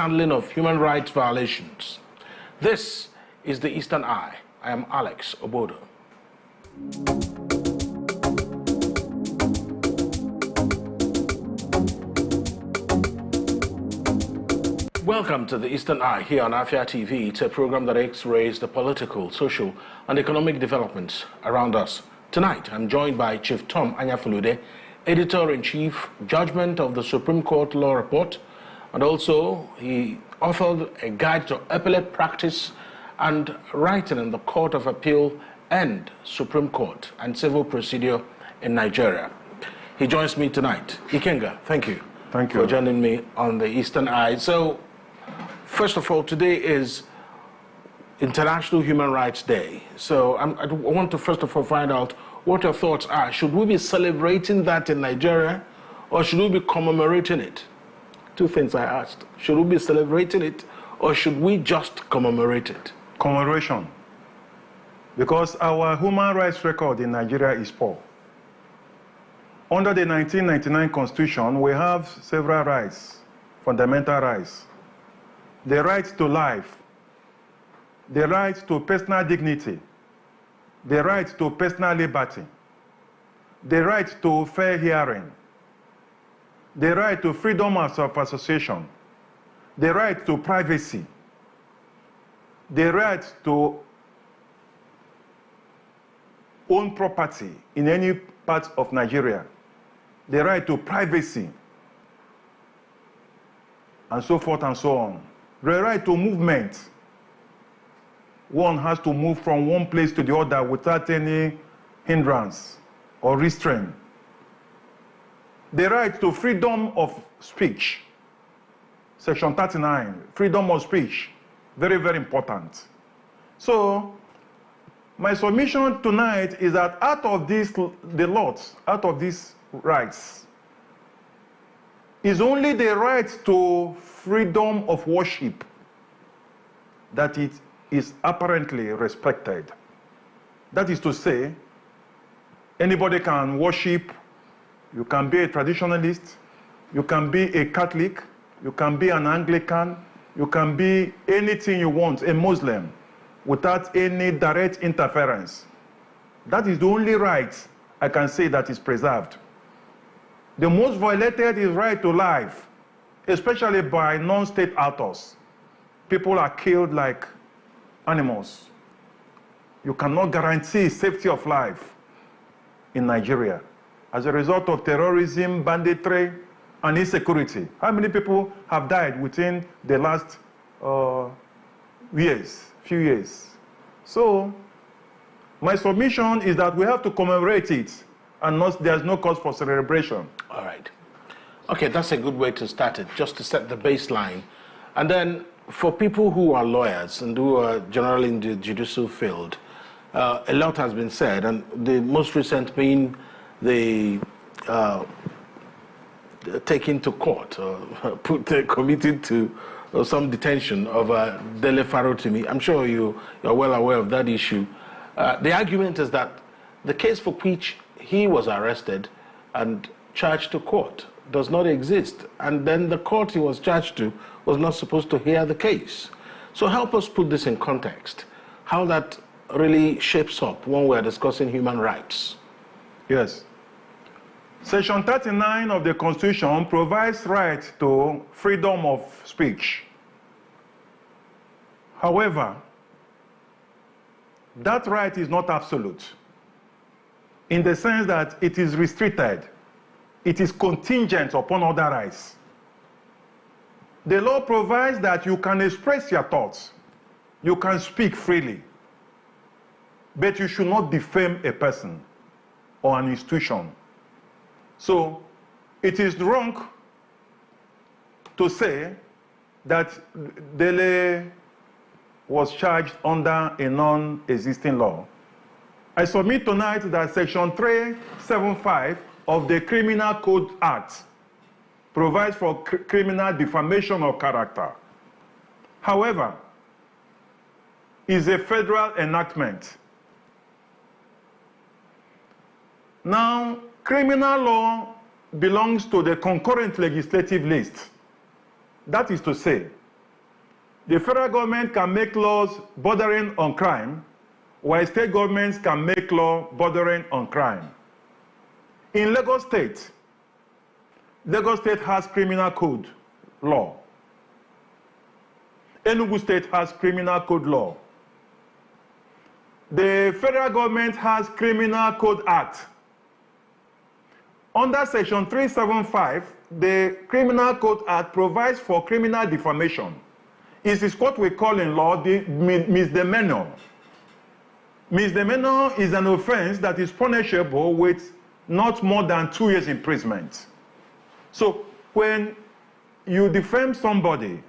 mishandling of human rights violations. This is the Eastern Eye. I am Alex Obodo. Welcome to the Eastern Eye here on Afia TV. It's a program that x-rays the political, social, and economic developments around us. Tonight, I'm joined by Chief Tom Anyafulude, Editor-in-Chief, Judgment of the Supreme Court Law Report, and also he authored a guide to appellate practice and writing in the Court of Appeal and Supreme Court and civil procedure in Nigeria. He joins me tonight. Ikenga, thank you. Thank you for joining me on the Eastern Eye. So, first of all, today is International Human Rights Day. So I want to first of all find out what your thoughts are. Should we be celebrating that in Nigeria or should we be commemorating it? Two things I asked. Should we be celebrating it or should we just commemorate it? Commemoration. Because our human rights record in Nigeria is poor. Under the 1999 Constitution, we have several rights, fundamental rights. The right to life, the right to personal dignity, the right to personal liberty, the right to fair hearing, the right to freedom of association, the right to privacy, the right to own property in any part of Nigeria, the right to privacy, and so forth and so on. The right to movement. One has to move from one place to the other without any hindrance or restraint. The right to freedom of speech. Section 39, freedom of speech. Very, very important. So, my submission tonight is that out of these rights, is only the right to freedom of worship that it is apparently respected. That is to say, anybody can worship, you can be a traditionalist, you can be a Catholic, you can be an Anglican, you can be anything you want, a Muslim, without any direct interference. That is the only right I can say that is preserved. The most violated is right to life, especially by non-state actors. People are killed like animals. You cannot guarantee safety of life in Nigeria as a result of terrorism, banditry, and insecurity. How many people have died within the last few years? So, my submission is that we have to commemorate it, and there's no cause for celebration. All right. Okay, that's a good way to start it, just to set the baseline. And then, for people who are lawyers and who are generally in the judicial field, a lot has been said, and the most recent being the taking to court, committed to some detention of Dele Farotimi. I'm sure you're well aware of that issue. The argument is that the case for which he was arrested and charged to court does not exist, and then the court he was charged to was not supposed to hear the case. So help us put this in context, how that really shapes up when we're discussing human rights. Yes. Section 39 of the Constitution provides right to freedom of speech. However, that right is not absolute, in the sense that it is restricted. It is contingent upon other rights. The law provides that you can express your thoughts, you can speak freely, but you should not defame a person or an institution. So, it is wrong to say that Dele was charged under a non-existing law. I submit tonight that Section 375 of the Criminal Code Act provides for criminal defamation of character. However, is a federal enactment. Now, criminal law belongs to the concurrent legislative list. That is to say, The federal government can make laws bordering on crime, while state governments can make law bordering on crime. In Lagos State has criminal code law. Enugu State has criminal code law. The federal government has Criminal Code Act. Under Section 375, the Criminal Code Act provides for criminal defamation. It is what we call in law the misdemeanor. Misdemeanor is an offense that is punishable with not more than 2 years imprisonment. So when you defame somebody,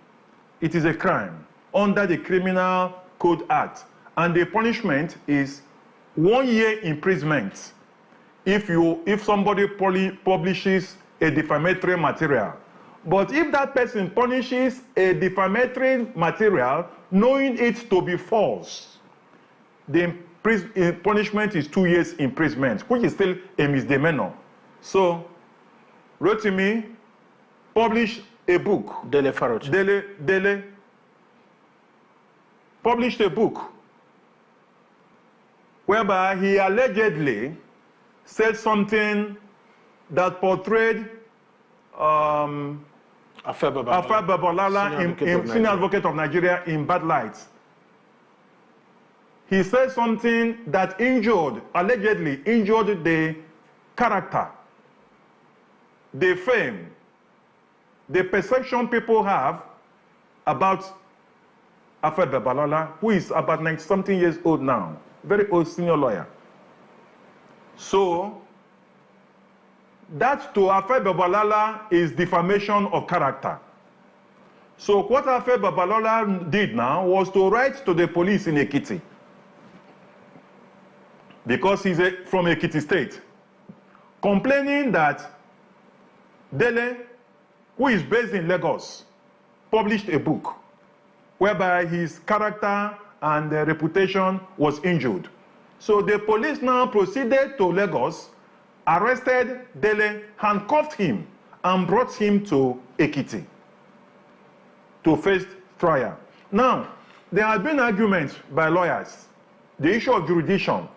it is a crime under the Criminal Code Act, and the punishment is 1 year imprisonment if somebody publishes a defamatory material. But if that person punishes a defamatory material knowing it to be false, the punishment is 2 years imprisonment, which is still a misdemeanor. So Rotimi published a book. Dele Farot. Dele published a book whereby he allegedly said something that portrayed Afia Babalala, senior advocate of Nigeria, in bad light. He said something that allegedly injured the character, the fame, the perception people have about Afia Babalala, who is about 90-something years old now, very old senior lawyer. So that to Afia Babalala is defamation of character. So what Afia Babalala did now was to write to the police in Ekiti, because he's from Ekiti State, complaining that Dele, who is based in Lagos, published a book whereby his character and reputation was injured. So the police now proceeded to Lagos, arrested Dele, handcuffed him, and brought him to Ekiti to face trial. Now, there have been arguments by lawyers, the issue of jurisdiction,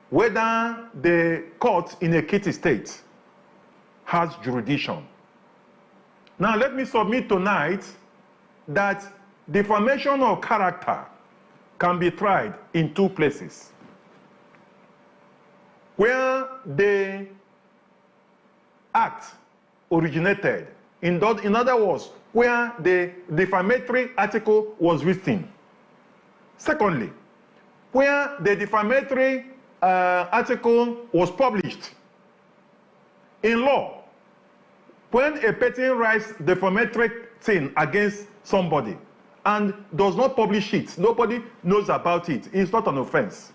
whether the court in Ekiti State has jurisdiction. Now, let me submit tonight that defamation of character can be tried in 2 places. Where the act originated, in other words, where the defamatory article was written. Secondly, where the defamatory article was published. In law, when a person writes defamatory thing against somebody and does not publish it, nobody knows about it, it's not an offense.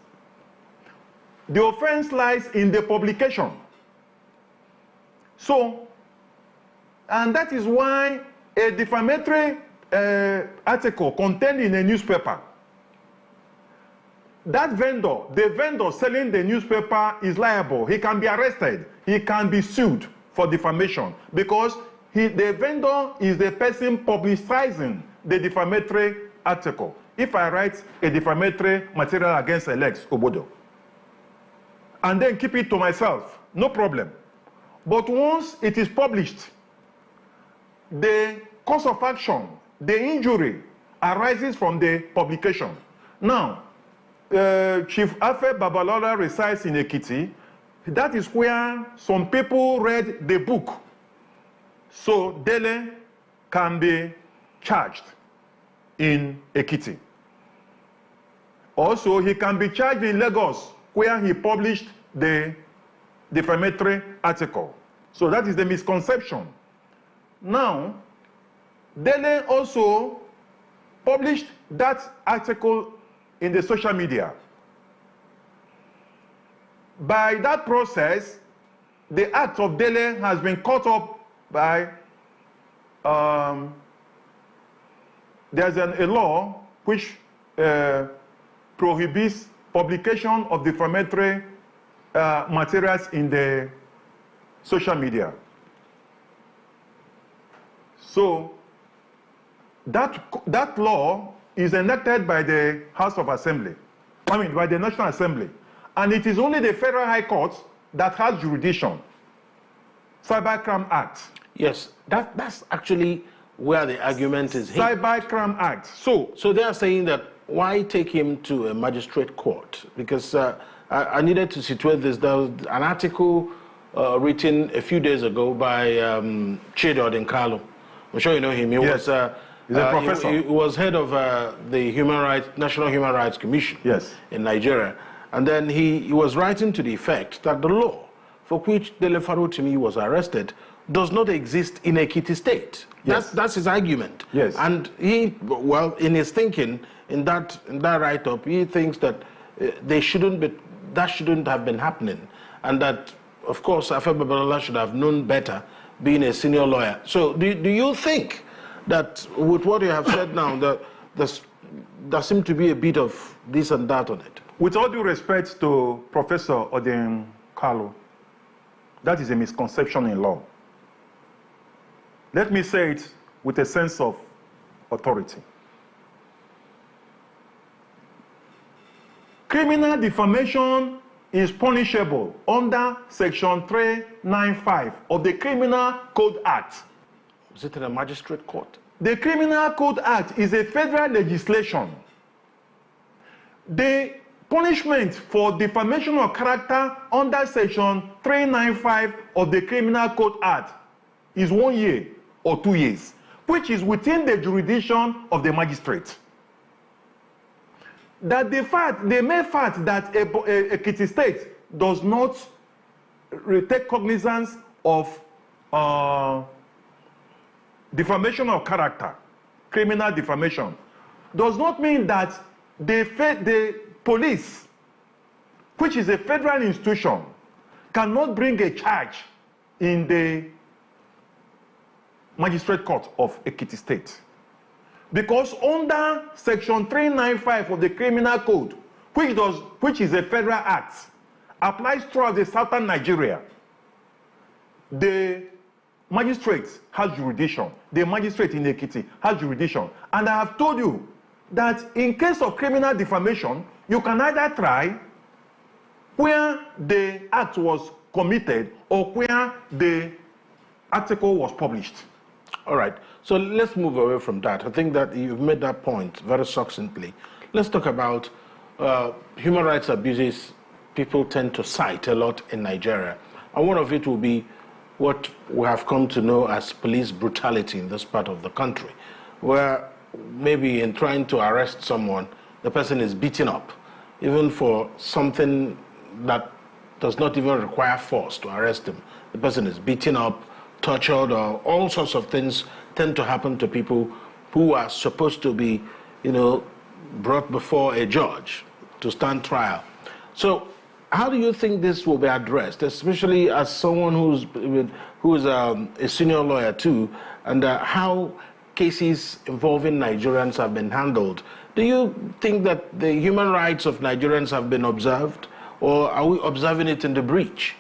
The offense lies in the publication. So, and that is why a defamatory article contained in a newspaper, that vendor, the vendor selling the newspaper, is liable. He can be arrested. He can be sued for defamation because the vendor is the person publicizing the defamatory article. If I write a defamatory material against Alex Obodo and then keep it to myself, no problem. But once it is published, the cause of action, the injury, arises from the publication. Now, Chief Afia Babalala resides in Ekiti. That is where some people read the book. So Dele can be charged in Ekiti. Also, he can be charged in Lagos, where he published the defamatory article. So that is the misconception. Now, Dele also published that article in the social media. By that process, the act of Dele has been caught up by, there's a law which prohibits publication of defamatory materials in the social media. So that law is enacted by the House of Assembly, by the National Assembly, and it is only the Federal High Court that has jurisdiction. Cybercrime Act. Yes, that's actually where the argument is hinged. Cybercrime Act. So they are saying that why take him to a magistrate court? Because I needed to situate this. There was an article written a few days ago by Chido Dinkalo. I'm sure you know him. He yes. was he's a professor. He was head of the National Human Rights Commission in Nigeria. And then he was writing to the effect that the law for which Dele Farotimi was arrested does not exist in Ekiti State. Yes. That's his argument. Yes. And he, well, in his thinking, in that write-up, he thinks that that shouldn't have been happening, and that, of course, Afia Babalola should have known better, being a senior lawyer. So, do you think that with what you have said now, that there seems to be a bit of this and that on it? With all due respect to Professor Odin Carlo, that is a misconception in law. Let me say it with a sense of authority. Criminal defamation is punishable under Section 395 of the Criminal Code Act. Is it in a magistrate court? The Criminal Code Act is a federal legislation. The punishment for defamation of character under Section 395 of the Criminal Code Act is 1 year or 2 years, which is within the jurisdiction of the magistrate. That the mere fact that Ekiti State does not take cognizance of defamation of character, criminal defamation, does not mean that the police, which is a federal institution, cannot bring a charge in the magistrate court of Ekiti State. Because under Section 395 of the Criminal Code, which is a federal act, applies throughout the southern Nigeria, the magistrate has jurisdiction. The magistrate in Ekiti has jurisdiction. And I have told you that in case of criminal defamation, you can either try where the act was committed or where the article was published. All right. So let's move away from that. I think that you've made that point very succinctly. Let's talk about human rights abuses people tend to cite a lot in Nigeria. And one of it will be what we have come to know as police brutality in this part of the country, where maybe in trying to arrest someone, the person is beaten up, even for something that does not even require force to arrest him. The person is beaten up, tortured, or all sorts of things tend to happen to people who are supposed to be, brought before a judge to stand trial. So how do you think this will be addressed, especially as someone who's a senior lawyer too, and how cases involving Nigerians have been handled? Do you think that the human rights of Nigerians have been observed, or are we observing it in the breach?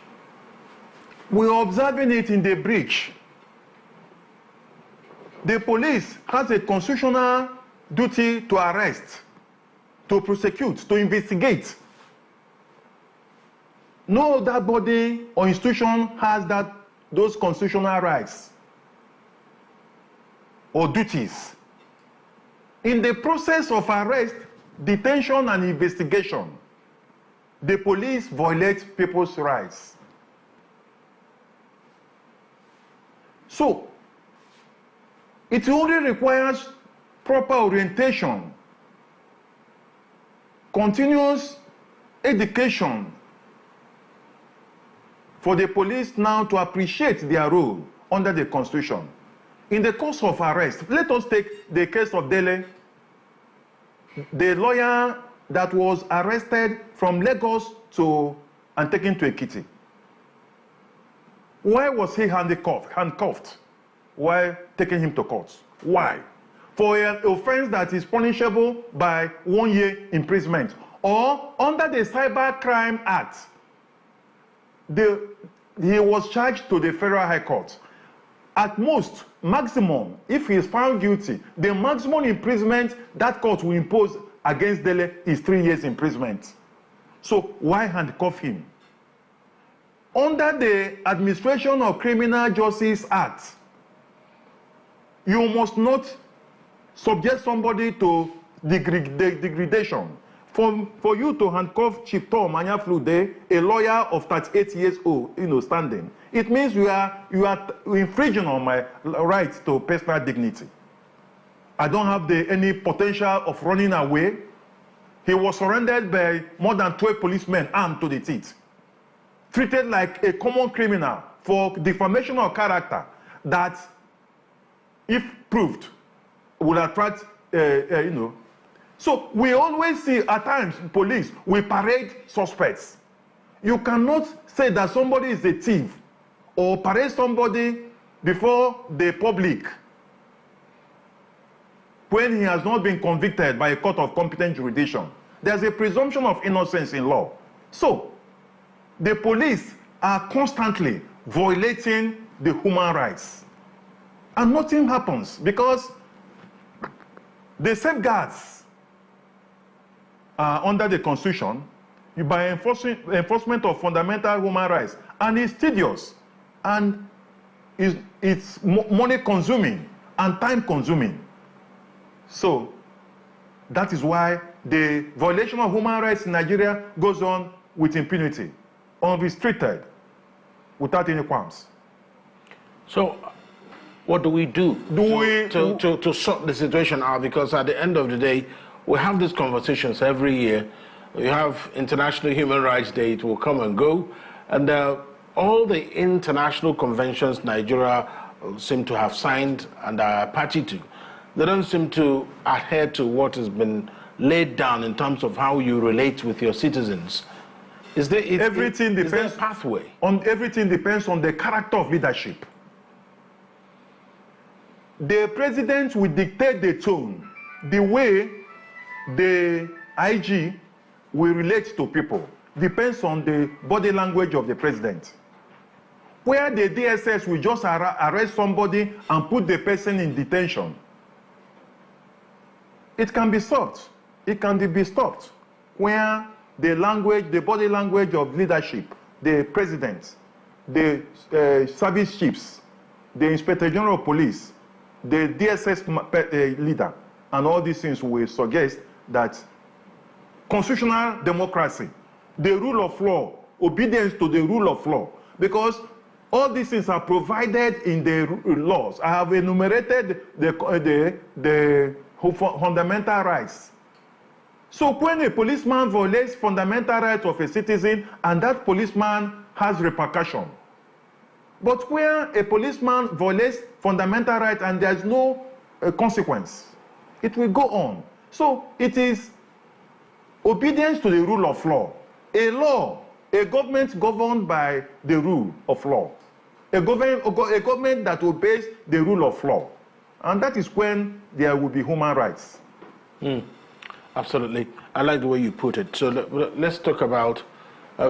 We're observing it in the breach. The police has a constitutional duty to arrest, to prosecute, to investigate. No other body or institution has those constitutional rights or duties. In the process of arrest, detention, and investigation, the police violate people's rights. So, it only requires proper orientation, continuous education for the police now to appreciate their role under the Constitution. In the course of arrest, let us take the case of Dele, the lawyer that was arrested from Lagos and taken to Ekiti. Why was he handcuffed while taking him to court? Why? For an offense that is punishable by 1 year imprisonment, or under the Cybercrime Act, he was charged to the Federal High Court. At most, maximum, if he is found guilty, the maximum imprisonment that court will impose against Dele is 3 years imprisonment. So why handcuff him? Under the Administration of Criminal Justice Act, you must not subject somebody to degradation. For you to handcuff Chief Tom Anyaflude, a lawyer of 38 years old, standing, it means you are infringing on my right to personal dignity. I don't have any potential of running away. He was surrounded by more than 12 policemen armed to the teeth, treated like a common criminal for defamation of character that, if proved, will attract, So we always see at times police will parade suspects. You cannot say that somebody is a thief or parade somebody before the public when he has not been convicted by a court of competent jurisdiction. There's a presumption of innocence in law. So the police are constantly violating the human rights. And nothing happens because the safeguards under the Constitution by enforcement of fundamental human rights, and it's tedious and it's money consuming and time consuming. So that is why the violation of human rights in Nigeria goes on with impunity, unrestricted, without any qualms. So what do we do to sort the situation out? Because at the end of the day, we have these conversations every year. We have International Human Rights Day, it will come and go. And all the international conventions Nigeria seem to have signed and are party to, they don't seem to adhere to what has been laid down in terms of how you relate with your citizens. Is there a pathway? Everything depends on the character of leadership. The president will dictate the tone, the way the IG will relate to people depends on the body language of the president. Where the DSS will just arrest somebody and put the person in detention, it can be stopped. It can be stopped. Where the language, the body language of leadership, the president, the service chiefs, the Inspector General of Police, the DSS leader, and all these things will suggest that constitutional democracy, the rule of law, obedience to the rule of law, because all these things are provided in the laws. I have enumerated the fundamental rights. So when a policeman violates fundamental rights of a citizen, and that policeman has repercussion. But where a policeman violates fundamental rights and there's no consequence, it will go on. So it is obedience to the rule of law. A government governed by the rule of law. A government that obeys the rule of law. And that is when there will be human rights. Absolutely. I like the way you put it. So let's talk about,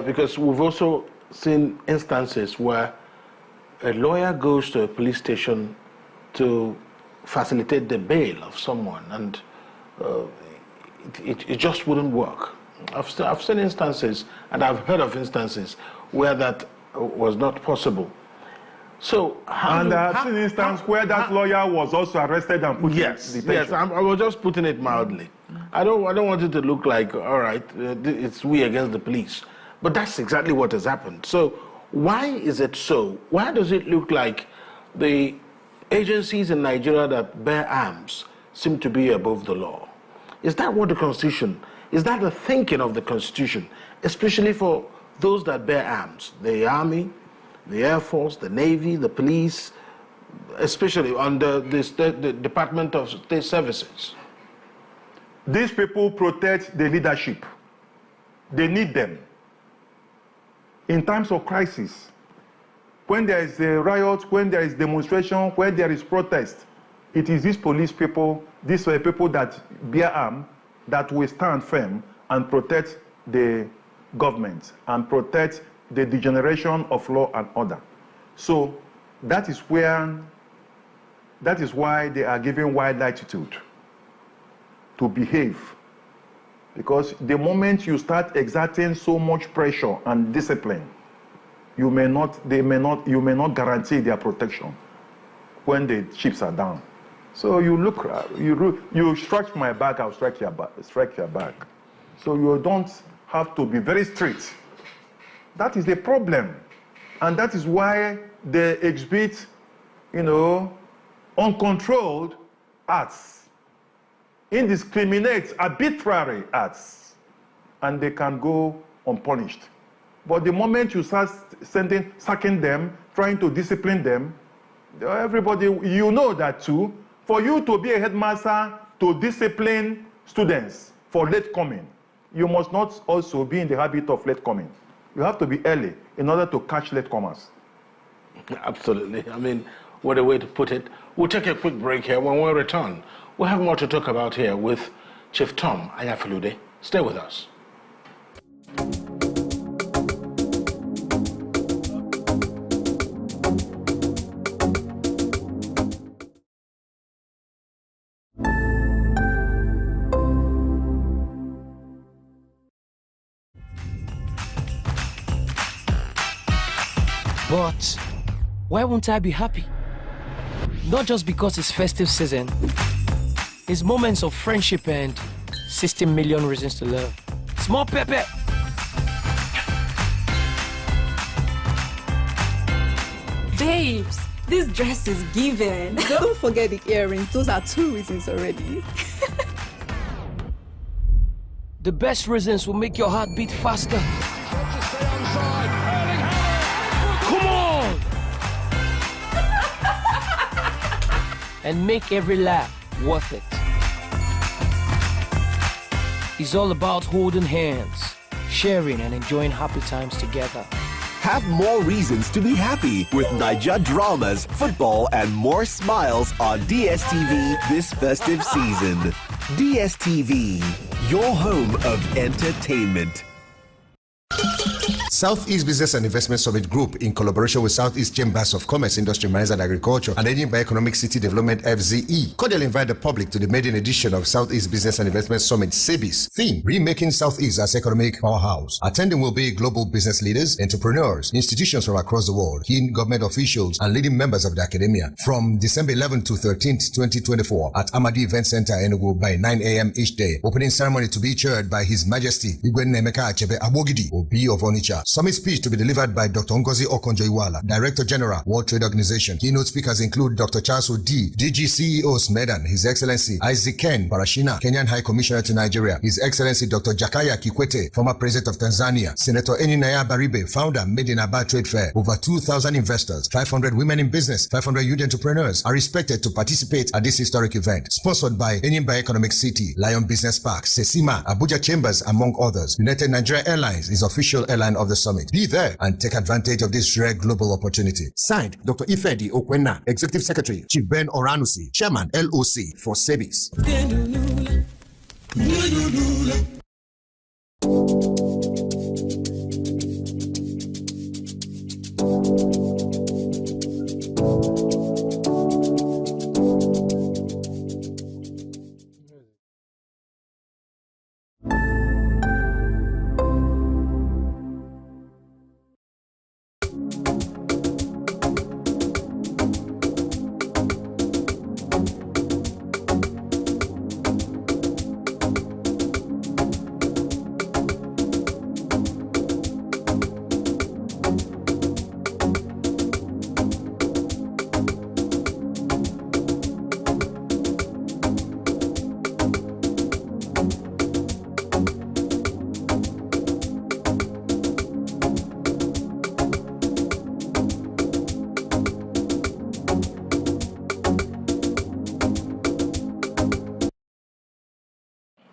because we've also seen instances where a lawyer goes to a police station to facilitate the bail of someone, and it just wouldn't work. I've seen instances, and I've heard of instances where that was not possible. So, I've seen instances where that lawyer was also arrested and put in detention. Yes, I was just putting it mildly. I don't want it to look like, all right, it's we against the police. But that's exactly what has happened. So why is it so? Why does it look like the agencies in Nigeria that bear arms seem to be above the law? Is that what the Constitution, is that the thinking of the Constitution, especially for those that bear arms, the Army, the Air Force, the Navy, the police, especially under the Department of State Services? These people protect the leadership. They need them. In times of crisis, when there is a riot, when there is demonstration, when there is protest, it is these police people, these people that bear arms, that will stand firm and protect the government and protect the degeneration of law and order. So that is where That is why they are given wide latitude to behave. Because the moment you start exerting so much pressure and discipline, you may not guarantee their protection when the chips are down. So you strike my back, I'll strike your back. So you don't have to be very strict. That is the problem. And that is why they exhibit, uncontrolled acts, indiscriminate, arbitrary acts, and they can go unpunished. But the moment you start sacking them, trying to discipline them, everybody, you know that too. For you to be a headmaster to discipline students for late coming, you must not also be in the habit of late coming. You have to be early in order to catch latecomers. Absolutely. I mean, what a way to put it. We'll take a quick break here. When we return, we'll have more to talk about here with Chief Tom Anyafulude. Stay with us. But why won't I be happy? Not just because it's festive season. It's moments of friendship and 16 million reasons to love. Small pepper. Babes, this dress is given. Don't forget the earrings. Those are 2 reasons already. The best reasons will make your heart beat faster. Come on! And make every laugh worth it. It's all about holding hands, sharing and enjoying happy times together. Have more reasons to be happy with Naija dramas, football, and more smiles on DSTV this festive season. DSTV, your home of entertainment. Southeast Business and Investment Summit Group, in collaboration with Southeast Chambers of Commerce, Industry, Mines and Agriculture, and Enugu Economic City Development FZE, cordially invite the public to the maiden edition of Southeast Business and Investment Summit SEBIS. Theme: Remaking Southeast as Economic Powerhouse. Attending will be global business leaders, entrepreneurs, institutions from across the world, key government officials, and leading members of the academia. From December 11th to 13th, 2024, at Amadi Event Center, Enugu, by 9 a.m. each day. Opening ceremony to be chaired by His Majesty Igwe Nemeka Achebe Abogidi, Obi of Onitsha. Summit speech to be delivered by Dr. Ngozi Okonjo-Iweala, Director General, World Trade Organization. Keynote speakers include Dr. Charles Odi, DG CEO Smedan, His Excellency Isaac Ken Parashina, Kenyan High Commissioner to Nigeria, His Excellency Dr. Jakaya Kikwete, former President of Tanzania, Senator Eninaya Baribe, founder, Made in Aba Trade Fair. Over 2,000 investors, 500 women in business, 500 youth entrepreneurs are expected to participate at this historic event. Sponsored by Enyimba Economic City, Lion Business Park, Sesima, Abuja Chambers, among others. United Nigeria Airlines is official airline of the summit. Be there and take advantage of this rare global opportunity. Signed, Dr. Ifedi Okwena, Executive Secretary, Chief Ben Oranusi, Chairman, LOC for SEBIS.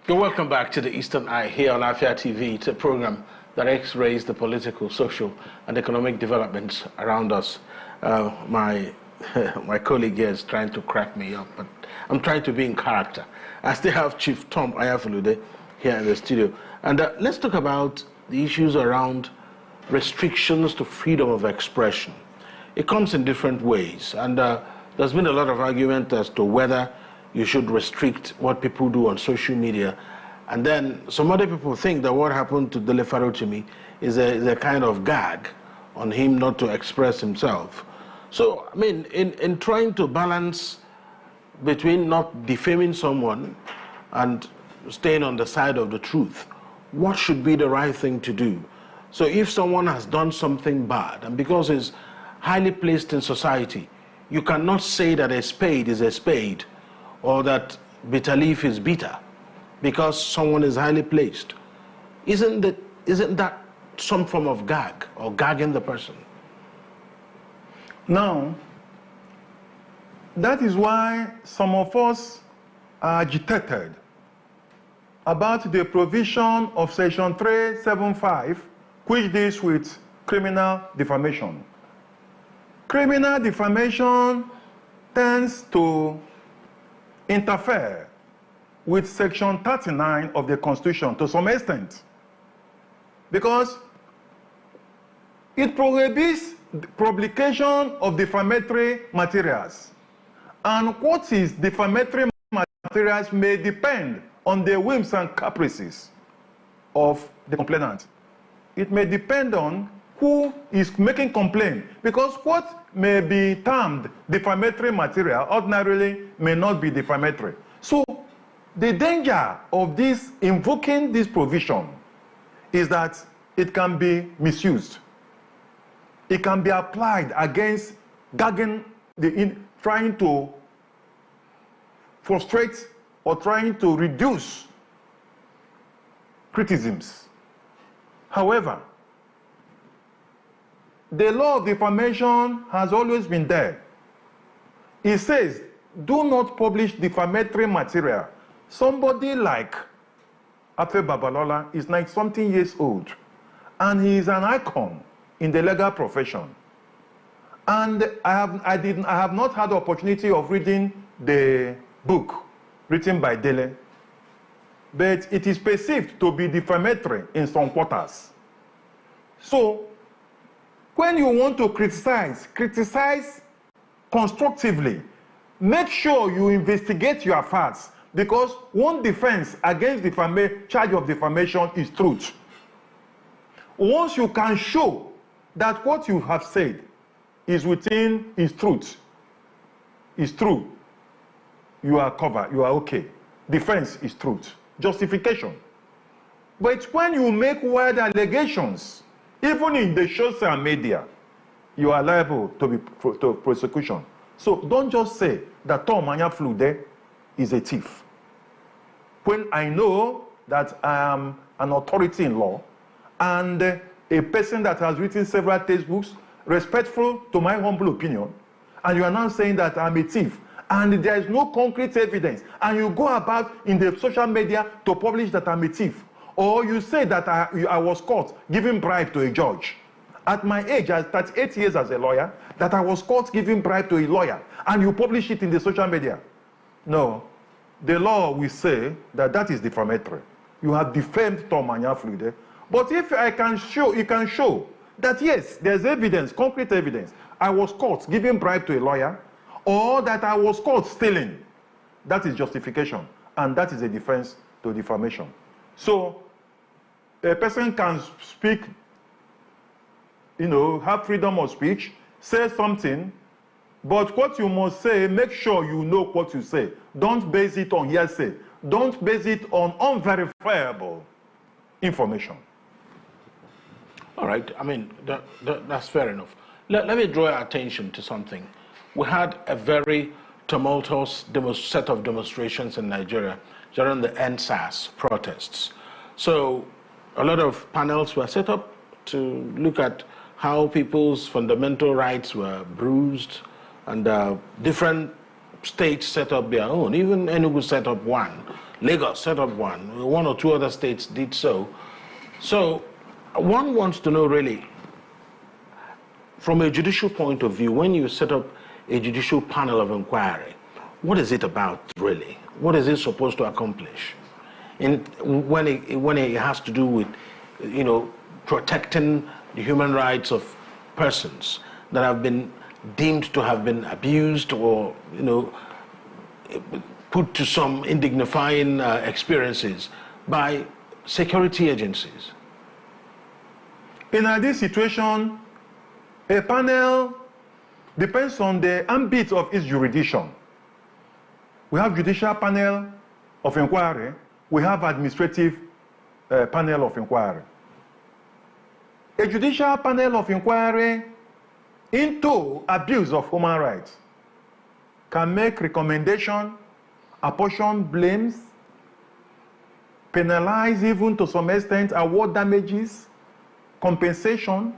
You're welcome back to the Eastern Eye here on Afia TV. It's a program that X-rays the political, social, and economic developments around us. My colleague here is trying to crack me up, but I'm trying to be in character. I still have Chief Tom Anyafulude here in the studio. And let's talk about the issues around restrictions to freedom of expression. It comes in different ways. And there's been a lot of argument as to whether you should restrict what people do on social media. And then some other people think that what happened to Dele Farotimi is a kind of gag on him not to express himself. So, I mean, in trying to balance between not defaming someone and staying on the side of the truth, what should be the right thing to do? So if someone has done something bad, and because it's highly placed in society, you cannot say that a spade is a spade or that bitter leaf is bitter because someone is highly placed. Isn't that some form of gag or gagging the person? Now, that is why some of us are agitated about the provision of Section 375, which deals with criminal defamation. Criminal defamation tends to interfere with Section 39 of the Constitution to some extent, because it prohibits the publication of defamatory materials. And what is defamatory materials may depend on the whims and caprices of the complainant. It may depend on who is making complaint, because what may be termed defamatory material ordinarily may not be defamatory. So the danger of this invoking this provision is that it can be misused. It can be applied against gagging, trying to frustrate or trying to reduce criticisms. However, the law of defamation has always been there. It says, do not publish defamatory material. Somebody like Afia Babalola is 90-something years old, and he is an icon in the legal profession. And I have not had the opportunity of reading the book written by Dele, but it is perceived to be defamatory in some quarters. So, when you want to criticize constructively. Make sure you investigate your facts, because one defense against charge of defamation is truth. Once you can show that what you have said is truth, is true, you are covered, you are okay. Defense is truth. Justification. But when you make wild allegations, even in the social media, you are liable to prosecution. So don't just say that Tom Anyaflude is a thief. When I know that I am an authority in law and a person that has written several textbooks, respectful to my humble opinion, and you are now saying that I'm a thief, and there is no concrete evidence, and you go about in the social media to publish that I'm a thief, or you say that I was caught giving bribe to a judge. At my age, at 38 years as a lawyer, that I was caught giving bribe to a lawyer, and you publish it in the social media. No, the law will say that that is defamatory. You have defamed Tom Anyaflude. But if I can show, you can show that yes, there's evidence, concrete evidence, I was caught giving bribe to a lawyer, or that I was caught stealing, that is justification, and that is a defense to defamation. So, a person can speak, have freedom of speech, say something, but what you must say, make sure you know what you say. Don't base it on hearsay. Don't base it on unverifiable information. All right, I mean, that's fair enough. Let me draw your attention to something. We had a very tumultuous set of demonstrations in Nigeria during the NSAS protests. So a lot of panels were set up to look at how people's fundamental rights were bruised, and different states set up their own. Even Enugu set up one, Lagos set up one or two other states did so. So one wants to know really, from a judicial point of view, when you set up a judicial panel of inquiry, what is it about really? What is it supposed to accomplish? When it has to do with, protecting the human rights of persons that have been deemed to have been abused or, put to some indignifying experiences by security agencies? In this situation, a panel depends on the ambit of its jurisdiction. We have judicial panel of inquiry. We have administrative panel of inquiry. A judicial panel of inquiry into abuse of human rights can make recommendation, apportion blames, penalize even to some extent, award damages, compensation,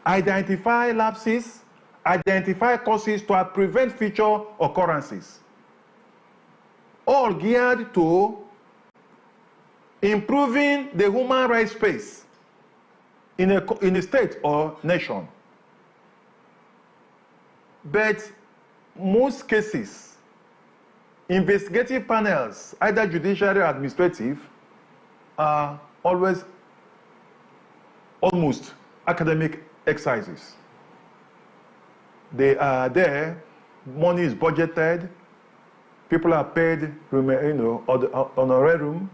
identify lapses, identify causes to prevent future occurrences, all geared to improving the human rights space in a state or nation. But most cases, investigative panels, either judiciary or administrative, are almost academic exercises. They are there, money is budgeted, people are paid, honorarium.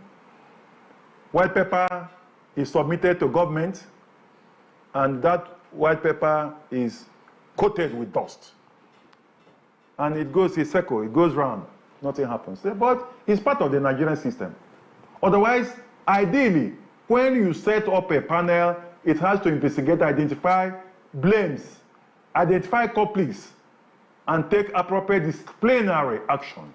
White paper is submitted to government, and that white paper is coated with dust. And it goes in circle, it goes round, nothing happens. But it's part of the Nigerian system. Otherwise, ideally, when you set up a panel, it has to investigate, identify blames, identify culprits, and take appropriate disciplinary action.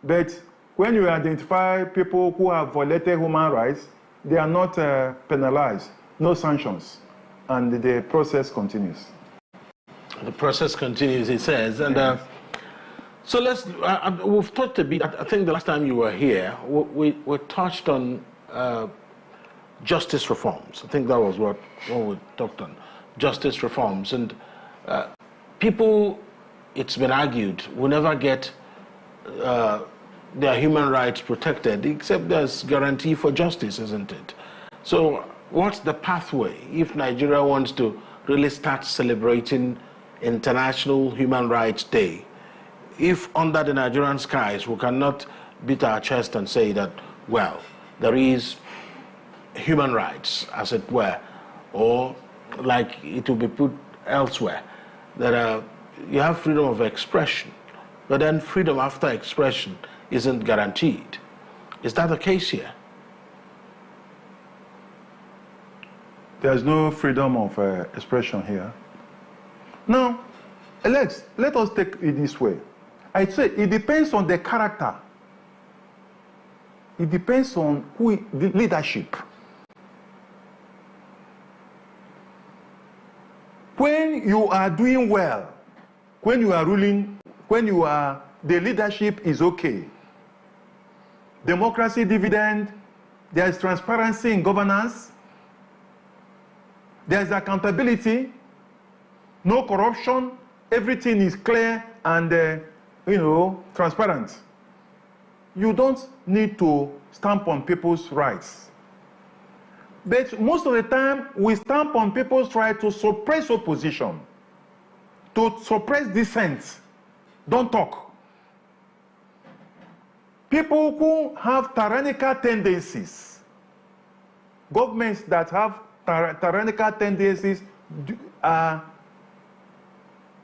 But when you identify people who have violated human rights, they are not penalized, no sanctions, and the process continues. The process continues, it says. And so we've talked a bit, I think the last time you were here, we touched on justice reforms. I think that was what we talked on, justice reforms. And people, it's been argued, will never get their human rights protected except there's guarantee for justice, isn't it? So what's the pathway if Nigeria wants to really start celebrating International Human Rights Day? If under the Nigerian skies we cannot beat our chest and say that, well, there is human rights, as it were, or like it will be put elsewhere, that you have freedom of expression, but then freedom after expression isn't guaranteed. Is that the case here? There's no freedom of expression here. Now, let us take it this way. I'd say it depends on the character. It depends on the leadership. When you are doing well, when you are ruling, the leadership is okay. Democracy dividend, there is transparency in governance, there is accountability, no corruption, everything is clear and transparent. You don't need to stamp on people's rights. But most of the time, we stamp on people's right to suppress opposition, to suppress dissent. Don't talk. People who have tyrannical tendencies, governments that have tyrannical tendencies are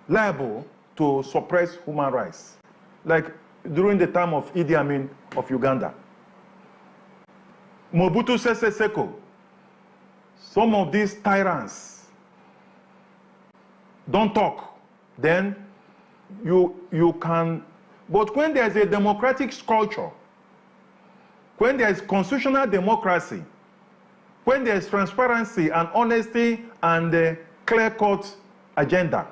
liable to suppress human rights. Like during the time of Idi Amin of Uganda. Mobutu Sese Seko, some of these tyrants don't talk, then you can. But when there's a democratic culture, when there's constitutional democracy, when there's transparency and honesty and a clear-cut agenda,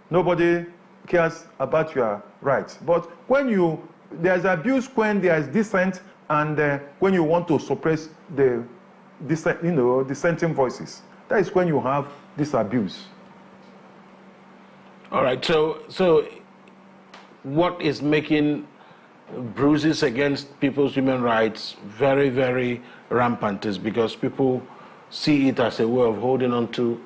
nobody cares about your rights. But when there's abuse, when there's dissent, and when you want to suppress the dissenting voices, that is when you have this abuse. All right, so what is making bruises against people's human rights very, very rampant is because people see it as a way of holding on to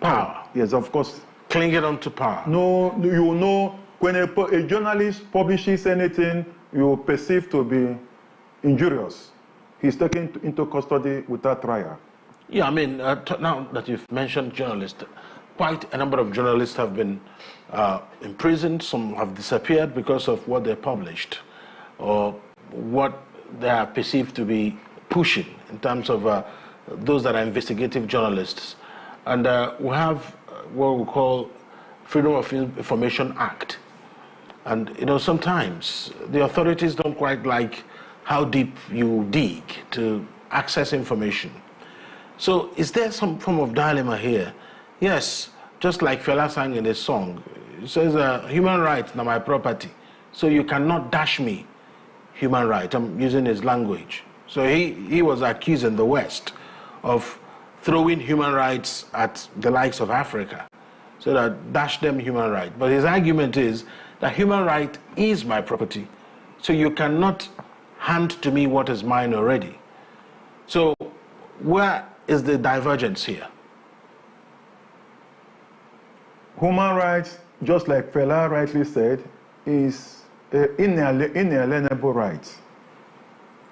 Power. Yes, of course. Clinging on to power. No, you know, when a journalist publishes anything you perceive to be injurious, he's taken into custody without trial. Yeah, I mean, now that you've mentioned journalists, quite a number of journalists have been imprisoned. Some have disappeared because of what they published or what they are perceived to be pushing in terms of those that are investigative journalists. And we have what we call Freedom of Information Act. And, you know, sometimes the authorities don't quite like how deep you dig to access information. So is there some form of dilemma here? Yes, just like Fela sang in his song, it says, human rights are my property, so you cannot dash me human rights. I'm using his language. So he was accusing the West of throwing human rights at the likes of Africa, so that dash them human rights. But his argument is that human right is my property, so you cannot hand to me what is mine already. So where is the divergence here? Human rights, just like Fela rightly said, is inalienable right.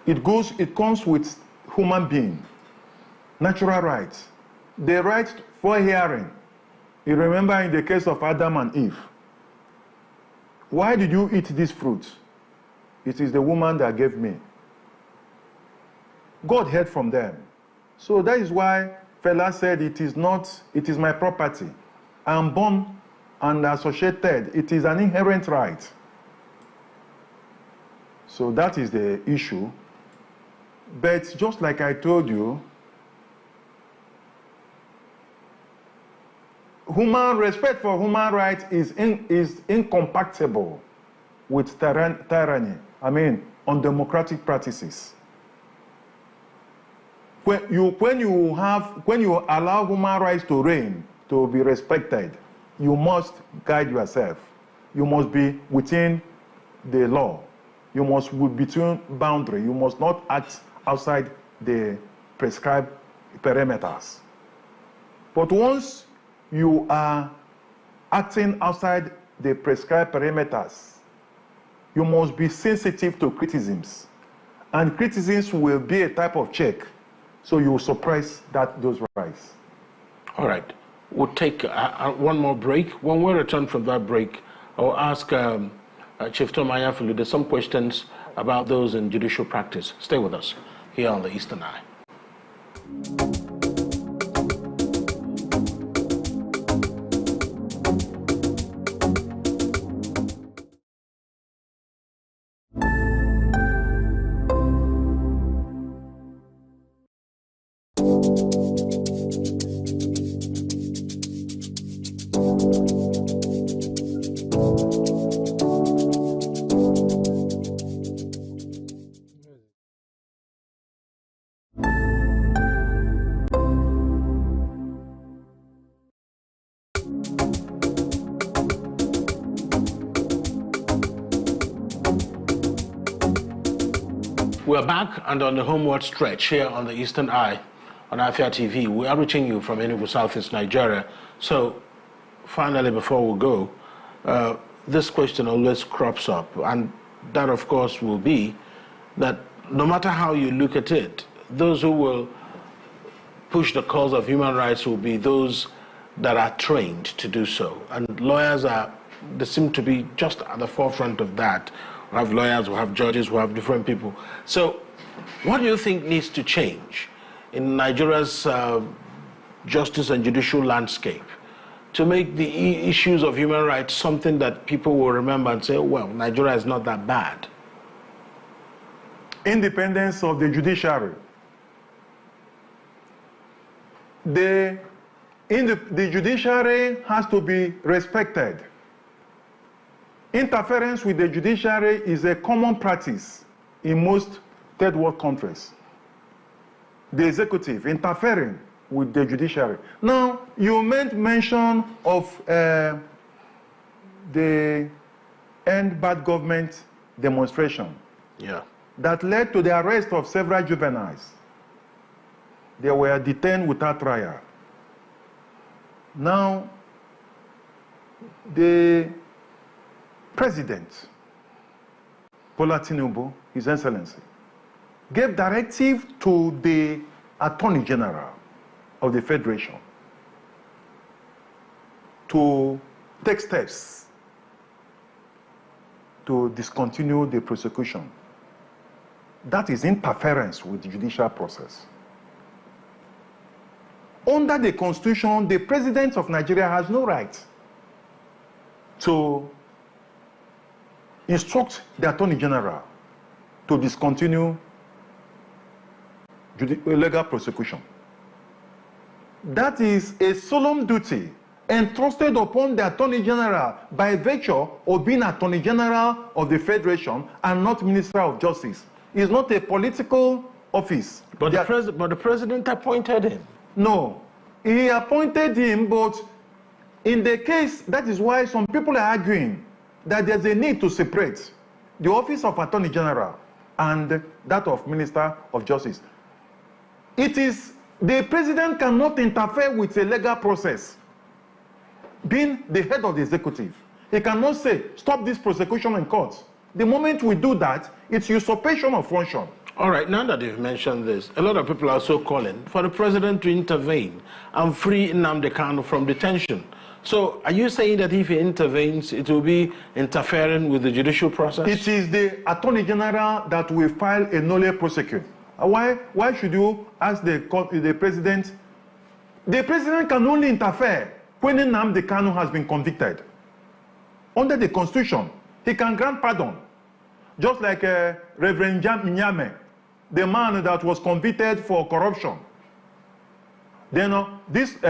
It comes with human being, natural rights. The right for hearing. You remember in the case of Adam and Eve, why did you eat this fruit? It is the woman that gave me. God heard from them. So that is why Fela said it is my property. I am born and associated. It is an inherent right. So that is the issue. But just like I told you, respect for human rights is incompatible with tyranny. I mean, undemocratic practices. When you allow human rights to reign, to be respected, you must guide yourself. You must be within the law. You must be between boundary. You must not act outside the prescribed perimeters. But once you are acting outside the prescribed perimeters, you must be sensitive to criticisms. And criticisms will be a type of check, so you will suppress those rights. All right. We'll take one more break. When we return from that break, I'll ask Chief Tom Anyafulu some questions about those in judicial practice. Stay with us here on the Eastern Eye. We're back and on the homeward stretch here on the Eastern Eye on Afia TV. We are reaching you from Enugu, Southeast Nigeria. So, finally, before we go, this question always crops up, and that, of course, will be that no matter how you look at it, those who will push the cause of human rights will be those that are trained to do so. And lawyers they seem to be just at the forefront of that. We have lawyers, we have judges, we have different people. So what do you think needs to change in Nigeria's justice and judicial landscape to make the issues of human rights something that people will remember and say, oh, well, Nigeria is not that bad? Independence of the judiciary. The judiciary has to be respected. Interference with the judiciary is a common practice in most third world countries. The executive interfering with the judiciary. Now, you made mention of the End Bad Government demonstration. Yeah. That led to the arrest of several juveniles. They were detained without trial. Now, the President, Bola Tinubu, His Excellency, gave directive to the Attorney General of the Federation to take steps to discontinue the prosecution. That is interference with the judicial process. Under the Constitution, the President of Nigeria has no right to instruct the Attorney General to discontinue legal prosecution. That is a solemn duty entrusted upon the Attorney General by virtue of being Attorney General of the Federation and not Minister of Justice. It's not a political office. But the President appointed him. No, he appointed him, but in the case, that is why some people are arguing that there's a need to separate the office of Attorney General and that of Minister of Justice. It is, the President cannot interfere with a legal process. Being the head of the executive, he cannot say, stop this prosecution in court. The moment we do that, it's usurpation of function. All right, now that you've mentioned this, a lot of people are also calling for the President to intervene and free Nnamdi Kanu from detention. So are you saying that if he intervenes, it will be interfering with the judicial process? It is the Attorney General that will file a nolle prosequi. Why should you ask the President? The President can only interfere when Nnamdi Kanu has been convicted. Under the Constitution, he can grant pardon. Just like Reverend Nyame, the man that was convicted for corruption. Then this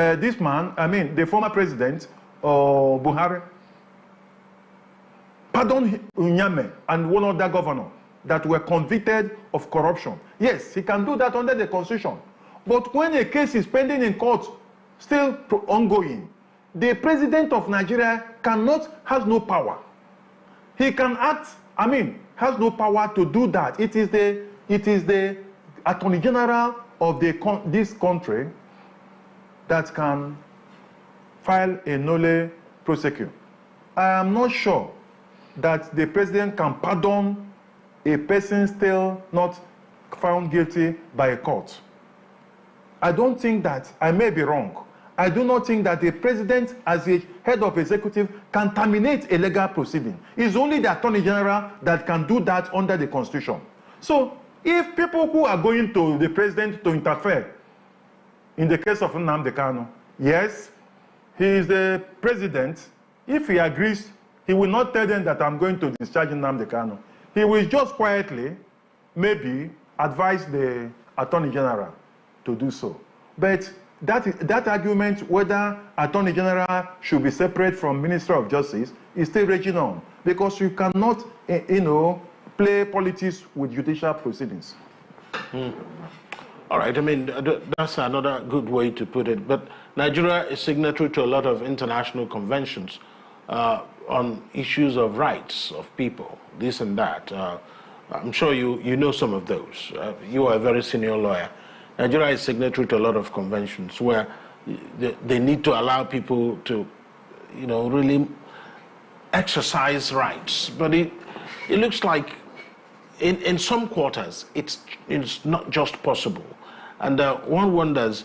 man, the former president, Buhari, pardoned Nyame and one other governor that were convicted of corruption. Yes, he can do that under the Constitution. But when a case is pending in court, still ongoing, the President of Nigeria has no power. He can act, has no power to do that. It is the Attorney General of this country that can file a nolle prosequi. I am not sure that the President can pardon a person still not found guilty by a court. I don't think that, I may be wrong, I do not think that the President, as a head of executive, can terminate a legal proceeding. It's only the Attorney General that can do that under the Constitution. So, if people who are going to the President to interfere, in the case of Nnamdi Kanu, yes, he is the President. If he agrees, he will not tell them that I'm going to discharge Nnamdi Kanu. He will just quietly, maybe, advise the Attorney General to do so. But that argument, whether Attorney General should be separate from Minister of Justice, is still raging on. Because you cannot, play politics with judicial proceedings. All right, that's another good way to put it. But Nigeria is signatory to a lot of international conventions on issues of rights of people, this and that. I'm sure you know some of those. You are a very senior lawyer. Nigeria is signatory to a lot of conventions where they need to allow people to, really exercise rights. But it looks like in some quarters, it's not just possible. And one wonders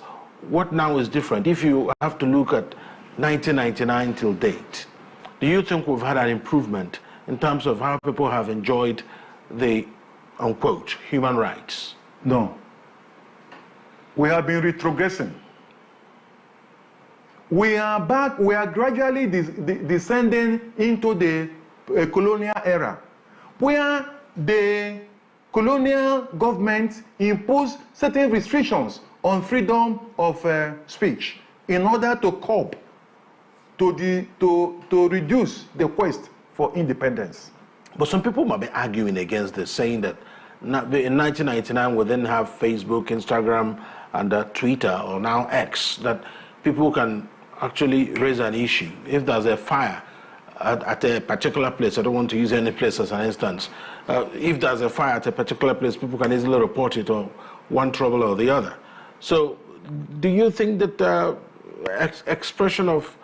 what now is different. If you have to look at 1999 till date, do you think we've had an improvement in terms of how people have enjoyed the, unquote, human rights? No. We have been retrogressing. We are back, we are gradually descending into the colonial era, where the colonial government imposed certain restrictions on freedom of speech in order to cope, to reduce the quest for independence. But some people might be arguing against this, saying that in 1999 we didn't have Facebook, Instagram, and Twitter, or now X, that people can actually raise an issue. If there's a fire at a particular place, I don't want to use any place as an instance, if there's a fire at a particular place, people can easily report it, or one trouble or the other. So do you think that expression of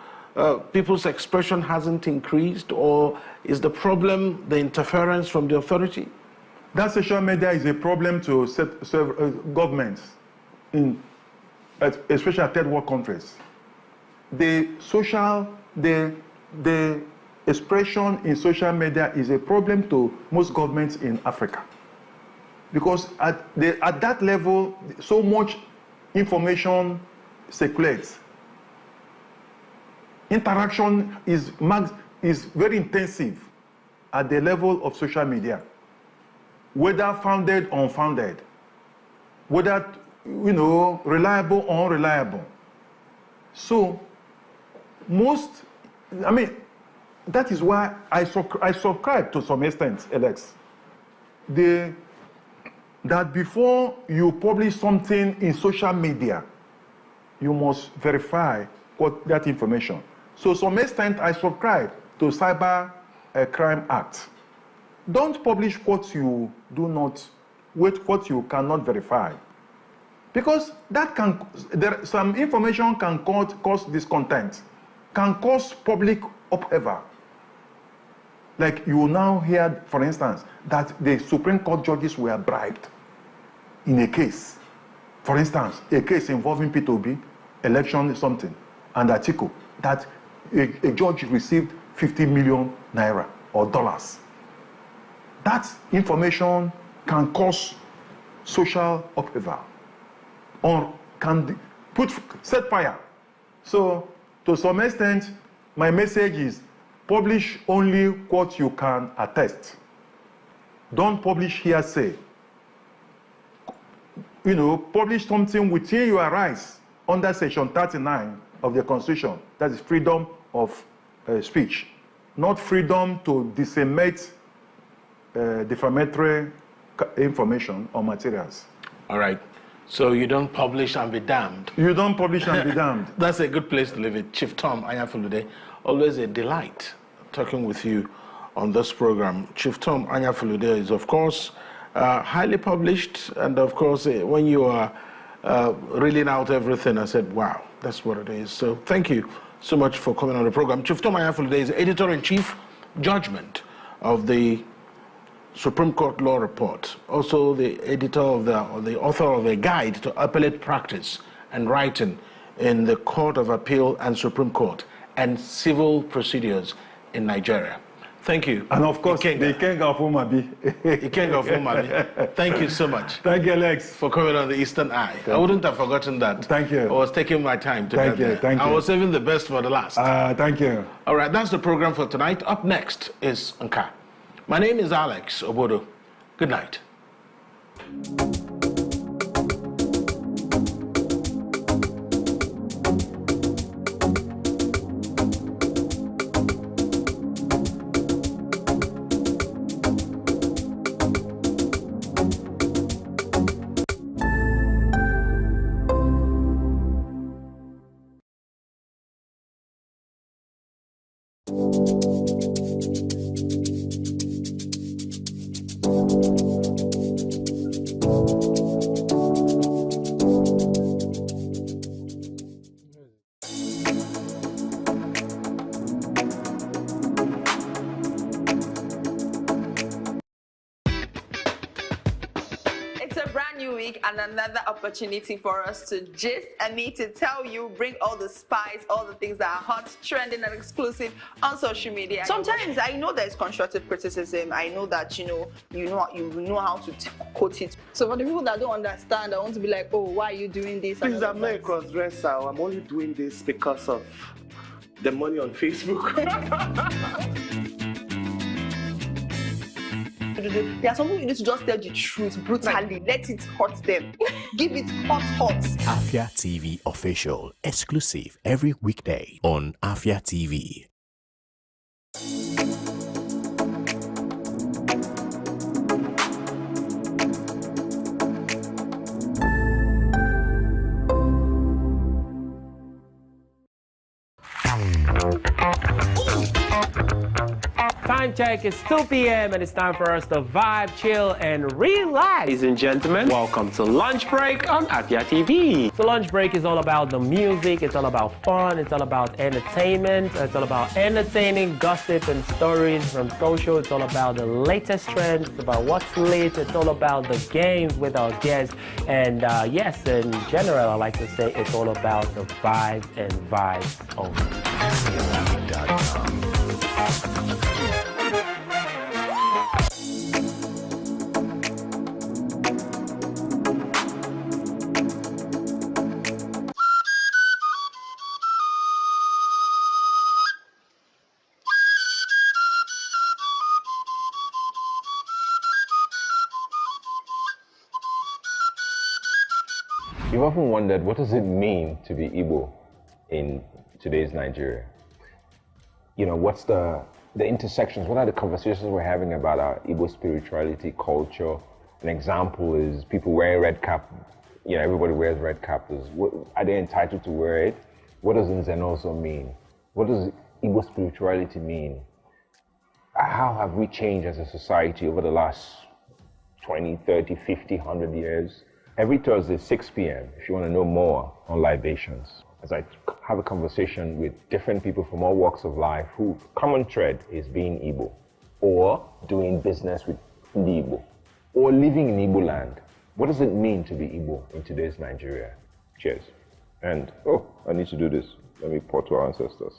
people's expression hasn't increased, or is the problem the interference from the authority? That social media is a problem to governments, especially third world countries. The expression in social media is a problem to most governments in Africa, because at that level, so much information circulates. Interaction is very intensive at the level of social media, whether founded or unfounded, whether reliable or unreliable. So that is why I subscribe to some extent, Alex. That before you publish something in social media, you must verify that information. So to some extent, I subscribe to Cyber Crime Act. Don't publish what you cannot verify, because some information can cause discontent, can cause public upheaval. Like you will now hear, for instance, that the Supreme Court judges were bribed in a case. For instance, a case involving P2B, election something, and Atiku, that a judge received 50 million naira or dollars. That information can cause social upheaval or can set fire. So to some extent, my message is publish only what you can attest. Don't publish hearsay. Publish something within your rights under Section 39 of the Constitution. That is freedom of speech, not freedom to disseminate defamatory information or materials. All right. So you don't publish and be damned. You don't publish and be damned. That's a good place to leave it. Chief Tom Anyafulude, always a delight talking with you on this program. Chief Tom Anyafulude is, of course, highly published, and of course, when you are reeling out everything, I said, wow, that's what it is. So thank you so much for coming on the program. Chief Tom Anyafulude is editor-in-chief, judgment of the Supreme Court Law Report, also the editor of the author of a guide to appellate practice and writing in the Court of Appeal and Supreme Court and civil procedures in Nigeria. Thank you. And of course, the King of Umabi. The King of Umabi. Thank you so much. Thank you, Alex. For coming on the Eastern Eye. I wouldn't have forgotten that. Thank you. I was taking my time to get there. Thank you. I was saving the best for the last. Thank you. All right, that's the program for tonight. Up next is Nka. My name is Alex Obodo. Good night. And another opportunity for us to gist and me to tell you, bring all the spice, all the things that are hot, trending, and exclusive on social media. Sometimes I know there's constructive criticism. I know that you know how to quote it. So for the people that don't understand, I want to be like, oh, why are you doing this? Please, I'm not a cross-dresser. I'm only doing this because of the money on Facebook. There are some people you need to just tell the truth brutally. Let it hurt them. Give it hot. Afia TV official, exclusive every weekday on Afia TV. Time check. It's 2 p.m. and it's time for us to vibe, chill, and relax. Ladies and gentlemen, welcome to Lunch Break on Afia TV. So Lunch Break is all about the music, it's all about fun, it's all about entertainment, it's all about entertaining gossip and stories from social, it's all about the latest trends, it's about what's lit, it's all about the games with our guests, and yes, in general, I like to say it's all about the vibe and vibes only. You've often wondered, what does it mean to be Igbo in today's Nigeria? You know, what's the intersections? What are the conversations we're having about our Igbo spirituality, culture? An example is people wearing red cap. You know, everybody wears red cap. Are they entitled to wear it? What does Nzenoso mean? What does Igbo spirituality mean? How have we changed as a society over the last 20, 30, 50, 100 years? Every Thursday, 6 p.m., if you want to know more on libations, as I have a conversation with different people from all walks of life whose common thread is being Igbo, or doing business with the Igbo, or living in Igbo land. What does it mean to be Igbo in today's Nigeria? Cheers. And, I need to do this. Let me pour to our ancestors.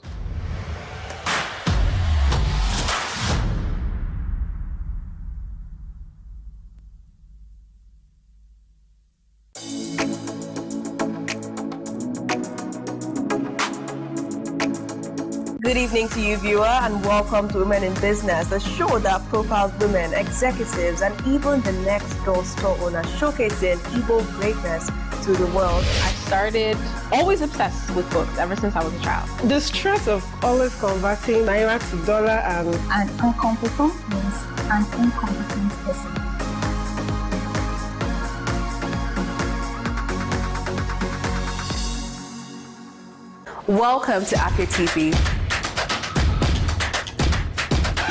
Good evening to you, viewer, and welcome to Women in Business, a show that profiles women, executives, and even the next door store owners, showcasing Igbo greatness to the world. I started always obsessed with books ever since I was a child. The stress of always converting naira to dollar and... An incompetent means an incompetent person. Welcome to Afia TV,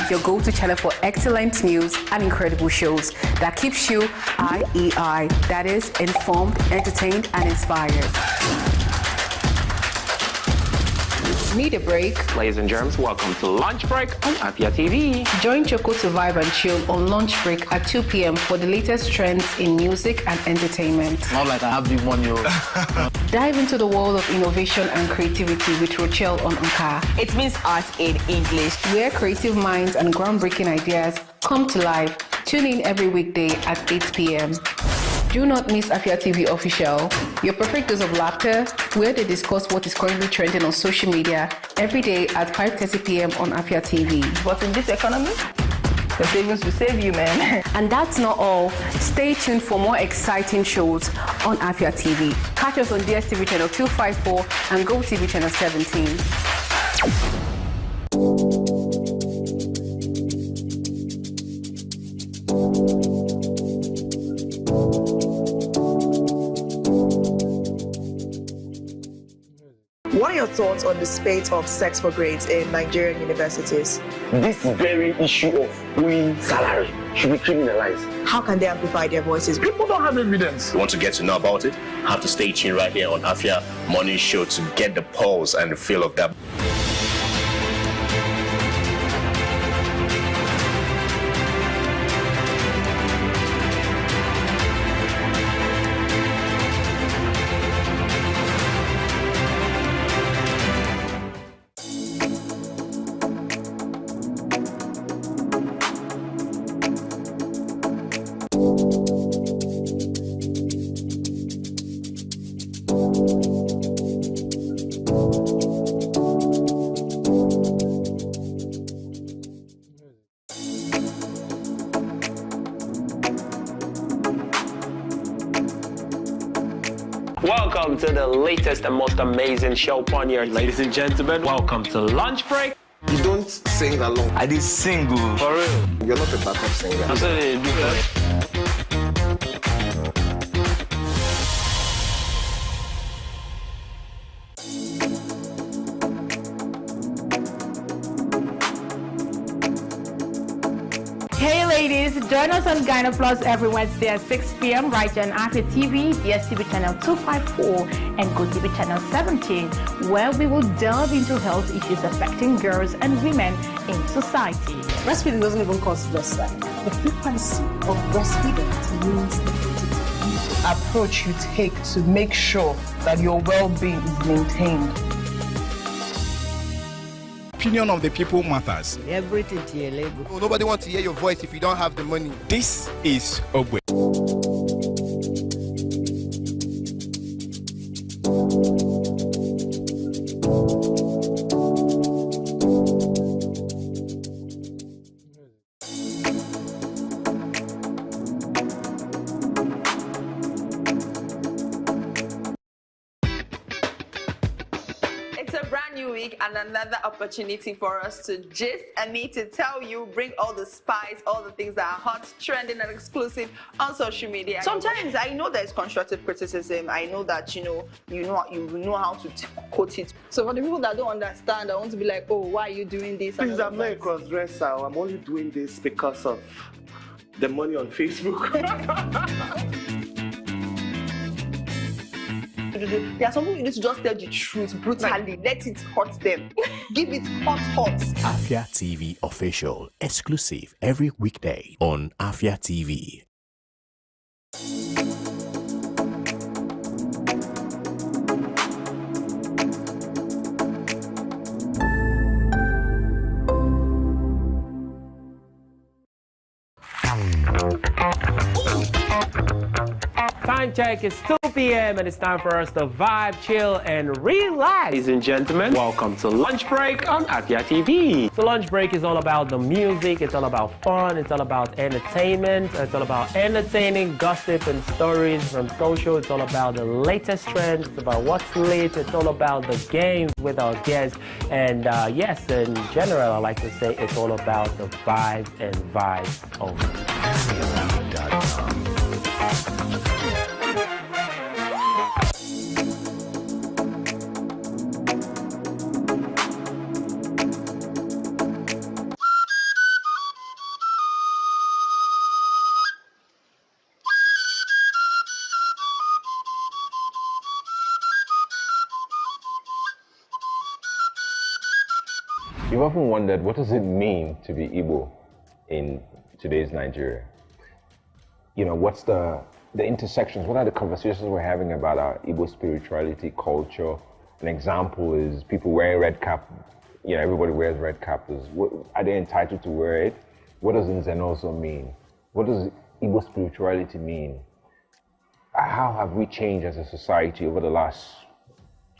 your go-to channel for excellent news and incredible shows that keeps you IEI, that is, informed, entertained, and inspired. Need a break? Ladies and germs, welcome to Lunch Break on Afia TV. Join Choco to vibe and chill on Lunch Break at 2 p.m. for the latest trends in music and entertainment. Not like I have the money. Dive into the world of innovation and creativity with Rochelle on Unka. It means art in English. Where creative minds and groundbreaking ideas come to life. Tune in every weekday at 8 p.m. Do not miss Afia TV Official, your perfect dose of laughter, where they discuss what is currently trending on social media every day at 5:30 p.m. on Afia TV. But in this economy, the savings will save you, man. And that's not all. Stay tuned for more exciting shows on Afia TV. Catch us on DSTV channel 254 and GoTV channel 17. What are your thoughts on the spate of sex for grades in Nigerian universities? This very issue of owing salary should be criminalized. How can they amplify their voices? People don't have evidence. You want to get to know about it? Have to stay tuned right here on Afia Morning Show to get the pulse and the feel of that. Welcome to the latest and most amazing show on here. Ladies and gentlemen, welcome to Lunch Break. You don't sing along. I did sing. For real. You're not a backup singer. I'm sorry, Join us on Ghana Plus every Wednesday at 6 p.m. right here on Afia TV, DSTV channel 254, and GoTV channel 17, where we will delve into health issues affecting girls and women in society. Breastfeeding doesn't even cause just that. The frequency of breastfeeding means the approach you take to make sure that your well-being is maintained. Opinion of the people matters. Everything to your label. Nobody wants to hear your voice if you don't have the money. This is Ogwe. And another opportunity for us to gist and me to tell you, bring all the spice, all the things that are hot, trending, and exclusive on social media. Sometimes I know there's constructive criticism. I know that you know how to quote it. So for the people that don't understand, I want to be like, oh, why are you doing this? Please, I'm not a cross-dresser. I'm only doing this because of the money on Facebook. There are some people you need to just tell the truth brutally. Let it hurt them. Give it hot. Afia TV official, exclusive every weekday on Afia TV. Time check, it's 2 p.m. and it's time for us to vibe, chill, and relax. Ladies and gentlemen, welcome to Lunch Break on Afia TV. So Lunch Break is all about the music, it's all about fun, it's all about entertainment, it's all about entertaining gossip and stories from social, it's all about the latest trends, it's about what's lit, it's all about the games with our guests, and yes, in general, I like to say it's all about the vibes and vibes only. You've often wondered, what does it mean to be Igbo in today's Nigeria? You know, what's the intersections? What are the conversations we're having about our Igbo spirituality, culture? An example is people wearing red cap. You know, everybody wears red cap. Are they entitled to wear it? What does Nzenozo mean? What does Igbo spirituality mean? How have we changed as a society over the last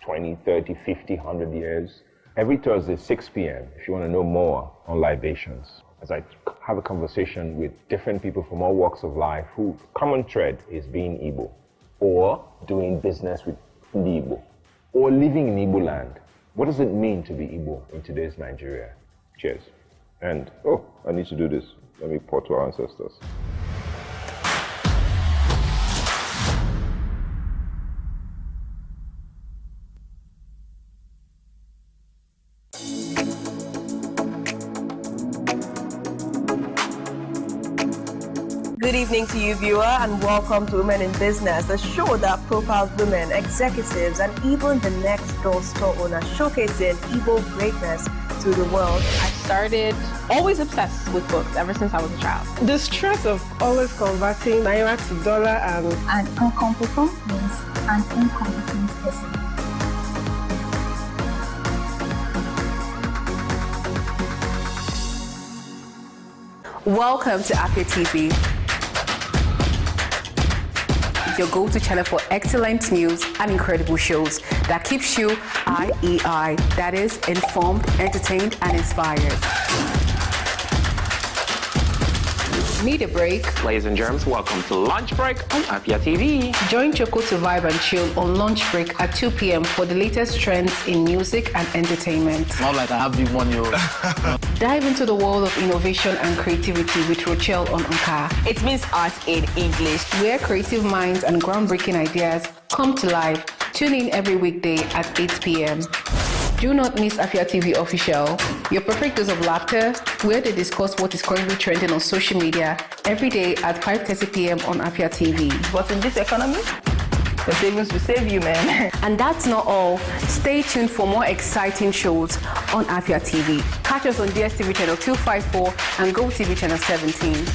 20, 30, 50, 100 years? Every Thursday, 6 p.m., if you want to know more on libations, as I have a conversation with different people from all walks of life whose common thread is being Igbo, or doing business with the Igbo, or living in Igbo land. What does it mean to be Igbo in today's Nigeria? Cheers. And, oh, I need to do this. Let me pour to our ancestors. Good evening to you, viewer, and welcome to Women in Business, a show that profiles women, executives, and even the next door store owner, showcasing Igbo greatness to the world. I started always obsessed with books ever since I was a child. The stress of always converting naira to dollar and an incompetent means an incompetent person. Welcome to Afia TV, your go-to channel for excellent news and incredible shows that keeps you IEI, that is, informed, entertained, and inspired. Need a break? Ladies and germs, welcome to Lunch Break on Afia TV. Join Choco to vibe and chill on Lunch Break at 2 p.m. for the latest trends in music and entertainment. Not like I have the money. Dive into the world of innovation and creativity with Rochelle on Anka. It means art in English. Where creative minds and groundbreaking ideas come to life. Tune in every weekday at 8 p.m. Do not miss Afia TV Official, your perfect dose of laughter, where they discuss what is currently trending on social media every day at 5:30 p.m. on Afia TV. But in this economy, the savings will save you, man. And that's not all. Stay tuned for more exciting shows on Afia TV. Catch us on DSTV channel 254 and GoTV channel 17.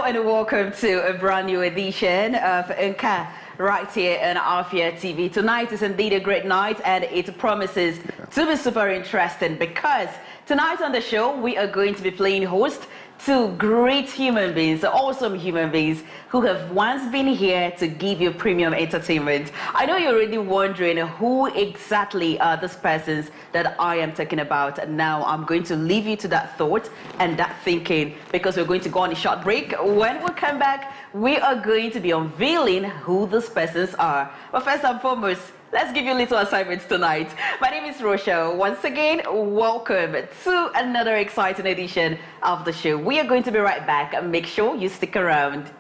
And welcome to a brand new edition of Nka right here on Afia TV. Tonight is indeed a great night, and it promises to be super interesting because tonight on the show we are going to be playing host to great human beings, awesome human beings who have once been here to give you premium entertainment. I know you're already wondering who exactly are these persons that I am talking about. Now I'm going to leave you to that thought and that thinking because we're going to go on a short break. When we come back, we are going to be unveiling who these persons are. But first and foremost, let's give you little assignments tonight. My name is Rochelle. Once again, welcome to another exciting edition of the show. We are going to be right back and make sure you stick around.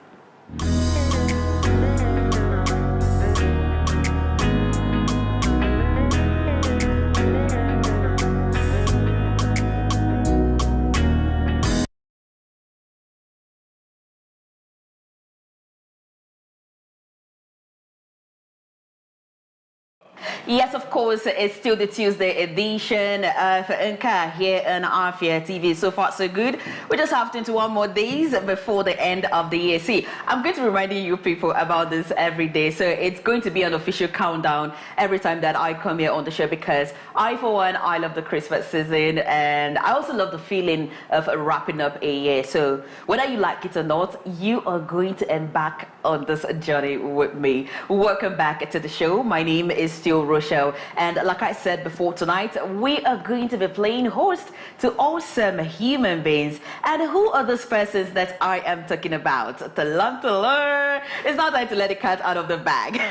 Yes, of course, it's still the Tuesday edition of Nka here on Afia TV. So far, so good. We just have 21 more days before the end of the year. See, I'm going to be reminding you people about this every day. So it's going to be an official countdown every time that I come here on the show because I, for one, I love the Christmas season and I also love the feeling of wrapping up a year. So whether you like it or not, you are going to embark on this journey with me. Welcome back to the show. My name is still Rochelle, and like I said before, tonight we are going to be playing host to awesome human beings. And who are those persons that I am talking about? It's not time to let the cat out of the bag.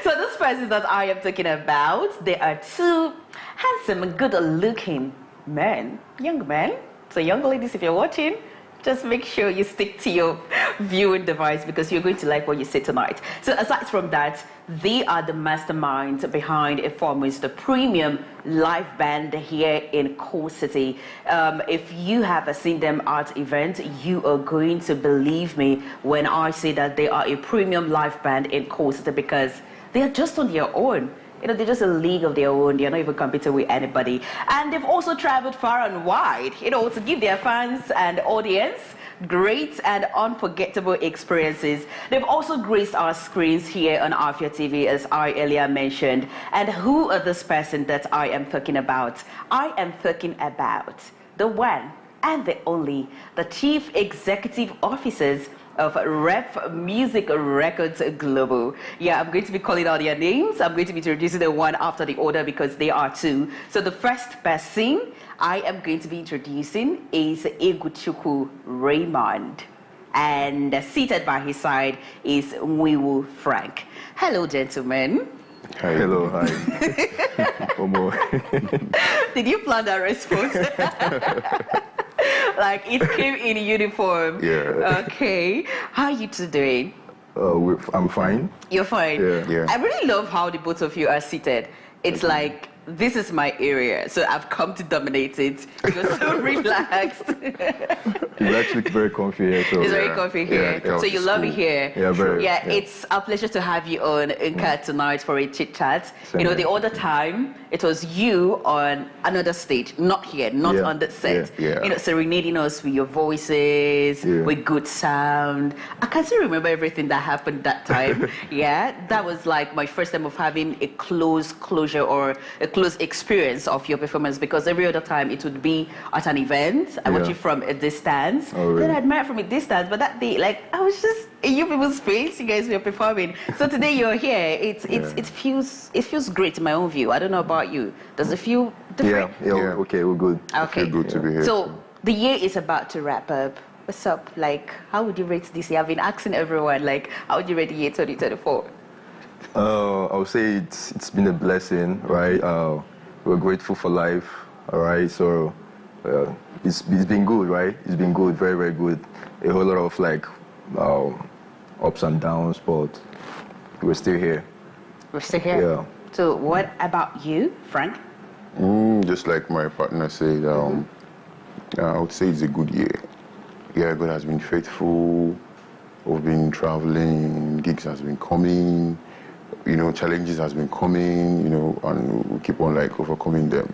So those persons that I am talking about, they are two handsome, good-looking men, young men. So young ladies, if you're watching, just make sure you stick to your viewing device because you're going to like what you see tonight. So aside from that, they are the masterminds behind Informers, the premium live band here in Core City. If you have seen them at events, you are going to believe me when I say that they are a premium live band in Core City because they are just on their own. You know, they're just a league of their own. They're not even competing with anybody. And they've also traveled far and wide, you know, to give their fans and audience great and unforgettable experiences. They've also graced our screens here on Afia TV, as I earlier mentioned. And who are this person that I am talking about? I am talking about the one and the only, the Chief Executive Officers of Ref Music Records Global. Yeah, I'm going to be calling out their names. I'm going to be introducing them one after the other because they are two. So the first person I am going to be introducing is Eguchukwu Raymond. And seated by his side is Mwiwu Frank. Hello, gentlemen. Hi. Hello, hi. Did you plan that response? Like it came in uniform. Yeah. Okay. How are you two doing? I'm fine. You're fine? Yeah. I really love how the both of you are seated. It's like, this is my area, so I've come to dominate it. You're so relaxed. It's actually very comfy here. So it's very comfy here. Yeah, so you love it here. Yeah, very. Yeah, it's a pleasure to have you on Nka tonight for a chit chat. You know, the other time it was you on another stage, not here, not on the set. You know, serenading us with your voices, with good sound. I can still remember everything that happened that time. Yeah, that was like my first time of having a close closure or a close experience of your performance, because every other time it would be at an event. I watch you from a distance. Oh, really? Then I admire from a distance, but that day, like, I was just in you people's face. You guys were performing. So today you're here. It feels great in my own view. I don't know about you. Does it feel different? Yeah. Okay, we're good. Okay. Feel good to be here. So the year is about to wrap up. What's up? Like, how would you rate this year? I've been asking everyone, like, how would you rate the year 2024? I would say it's been a blessing, right? We're grateful for life, all right? So it's been good, right? It's been good, very, very good. A whole lot of like ups and downs, but we're still here. We're still here? Yeah. So what about you, Frank? Just like my partner said, I would say it's a good year. Yeah, God has been faithful. We've been traveling, gigs has been coming, challenges has been coming, and we keep on like overcoming them.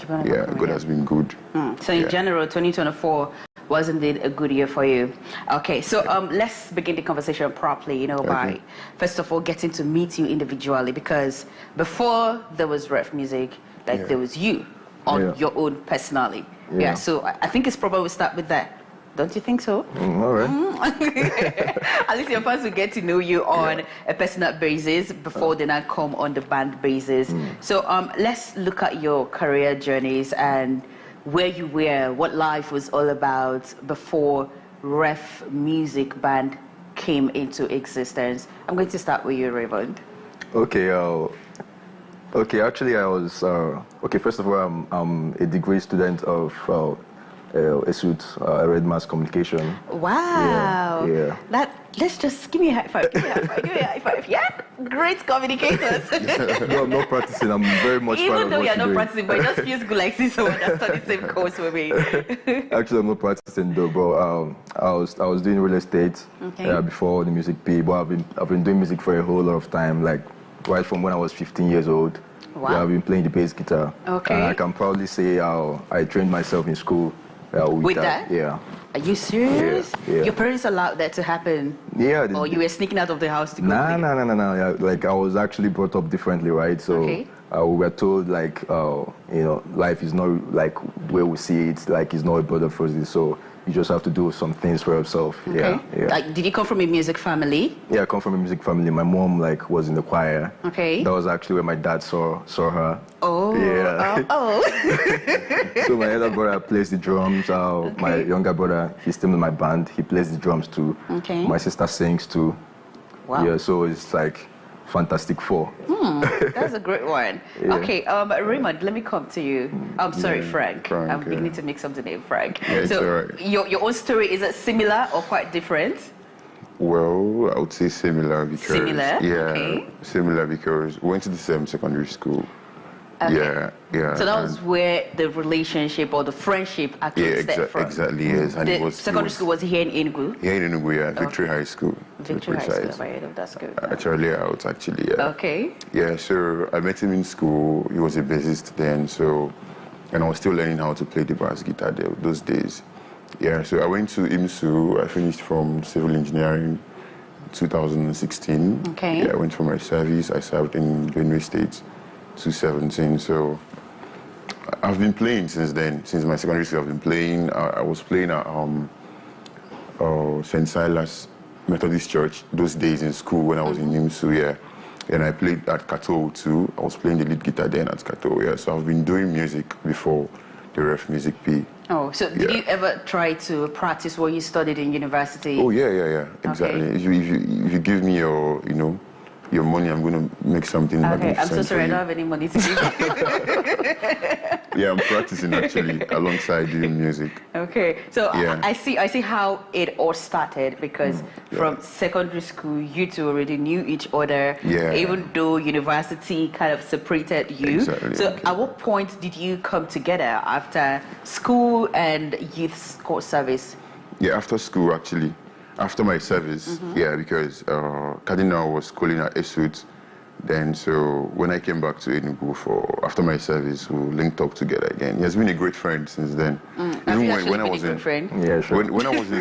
God has been good. So in general, 2024 was indeed a good year for you. Okay, so let's begin the conversation properly, by first of all getting to meet you individually, because before there was ref music, there was you on your own personally. Yeah, so I think it's probably we start with that. Don't you think so? All right. At least your fans will get to know you on a personal basis before they now come on the band basis. So let's look at your career journeys and where you were, what life was all about before Ref Music Band came into existence. I'm going to start with you, Raymond. Okay. Actually, I was first of all, I'm a degree student of ESUT, Red Mass Communication. Wow. Yeah. Let's just give me a high five. Give me a high five. Yeah. Great communicators. No, I'm not practicing. I'm very much proud Even of though what you're not doing. practicing, but it just feels good like seeing someone that studied the same course with me. Actually, I'm not practicing though, but I was doing real estate before the music P. But I've been doing music for a whole lot of time, like right from when I was 15 years old. Wow. Yeah, I've been playing the bass guitar. Okay. And I can proudly say I trained myself in school. With that? Yeah. Are you serious? Yeah. Your parents allowed that to happen? Yeah. Or you were sneaking out of the house to go? No. Yeah, like I was actually brought up differently, right? So we were told like, life is not like the way we see it. Like it's not a brother for you. So you just have to do some things for yourself. Okay. Yeah. Like, did you come from a music family? Yeah, I come from a music family. My mom was in the choir. Okay. That was actually where my dad saw her. Oh. Yeah. So my elder brother plays the drums. My younger brother, he's still in my band. He plays the drums too. Okay. My sister sings too. Wow. Yeah, so it's like Fantastic Four. That's a great one. Yeah. Okay, Raymond, let me come to you. I'm sorry, Frank. I'm beginning to mix up the name, Frank. Yeah, so it's all right. your own story, is it similar or quite different? Well, I would say similar because... Similar? Yeah, Okay. similar because we went to the same secondary school. Okay. Yeah. So that was where the relationship or the friendship actually stemmed from? Exactly, yes. And The secondary school was here in Enugu? Here in Enugu, yeah. Victory High School. Victory High School, right? That's good. It's earlier out, actually, yeah. Okay. Yeah, so I met him in school. He was a bassist then, and I was still learning how to play the bass guitar those days. Yeah, so I went to IMSU. I finished from civil engineering 2016. Okay. Yeah, I went for my service. I served in Benue State 2017. So I've been playing since then. Since my secondary school, I've been playing. I was playing at St. Silas Methodist Church those days in school when I was in IMSU, yeah. And I played at Kato too. I was playing the lead guitar then at Kato, yeah. So I've been doing music before the Ref Music P. Oh, so did you ever try to practice what you studied in university? Oh, yeah, exactly. Okay. If you give me your money, I'm going to make something Okay, magnificent I'm so sorry, I for don't have any money to give you. Yeah, I'm practicing actually alongside doing music. Okay, so Yeah. I see how it all started because from secondary school, you two already knew each other, even though university kind of separated you. Exactly. So at what point did you come together after school and youth corps service? Yeah, after school actually. After my service, yeah, because Cardinal was schooling at ESUT, Then, so when I came back to Enugu after my service, we linked up together again. He has been a great friend since then. Even when I was in friend. Yeah, sure. When I was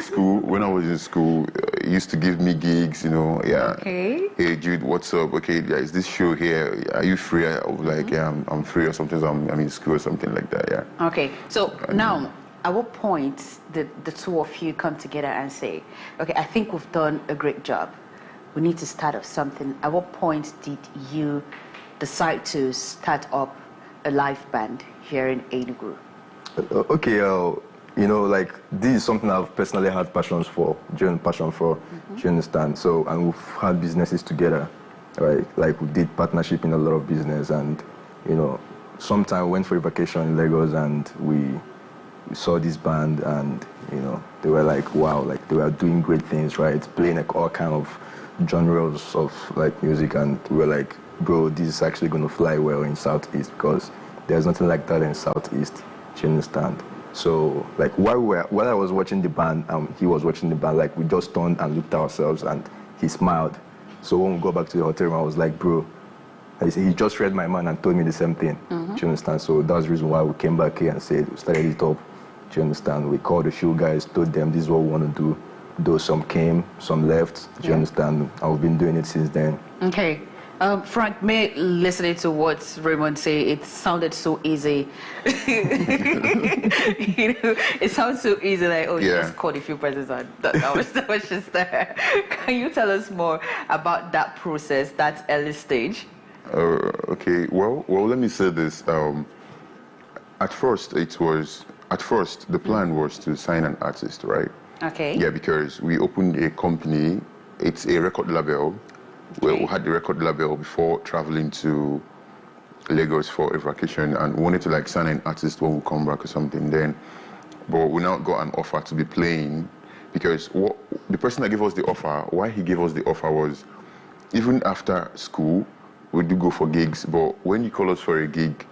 in school, he used to give me gigs. Okay. Hey, Jude, what's up? Okay, there is this show here. Are you free? I was like, yeah, I'm free, or sometimes I'm in school or something like that. Yeah. Okay. So now, at what point did the two of you come together and say, okay, I think we've done a great job. We need to start up something. At what point did you decide to start up a live band here in Enugu? Okay, like this is something I've personally had passion for. Do you understand? So, and we've had businesses together, right? Like we did partnership in a lot of business, and sometime we went for a vacation in Lagos, and we saw this band, and they were like, wow, like they were doing great things, right? Playing like all kind of genres of like music, and we were like, bro, this is actually going to fly well in Southeast, because there's nothing like that in Southeast. Do you understand? So like while I was watching the band and he was watching the band, like we just turned and looked at ourselves, and he smiled. So when we go back to the hotel room, I was like, bro, he just read my mind and told me the same thing. Do you understand? So that's the reason why we came back here and said we started it up. Do you understand? We called a few guys, told them this is what we want to do. Though some came, some left. Do you understand? And we've been doing it since then. Okay. Frank, listening to what Raymond said, it sounded so easy. It sounds so easy, like, you just called a few persons and that was just there. Can you tell us more about that process, that early stage? Okay, well, let me say this. At first, the plan was to sign an artist, right? Okay. Yeah, because we opened a company. It's a record label. Okay. We had the record label before traveling to Lagos for a vacation, and we wanted to like sign an artist when we come back or something. But we now got an offer to be playing, because the person that gave us the offer, why he gave us the offer was, even after school, we do go for gigs. But when you call us for a gig,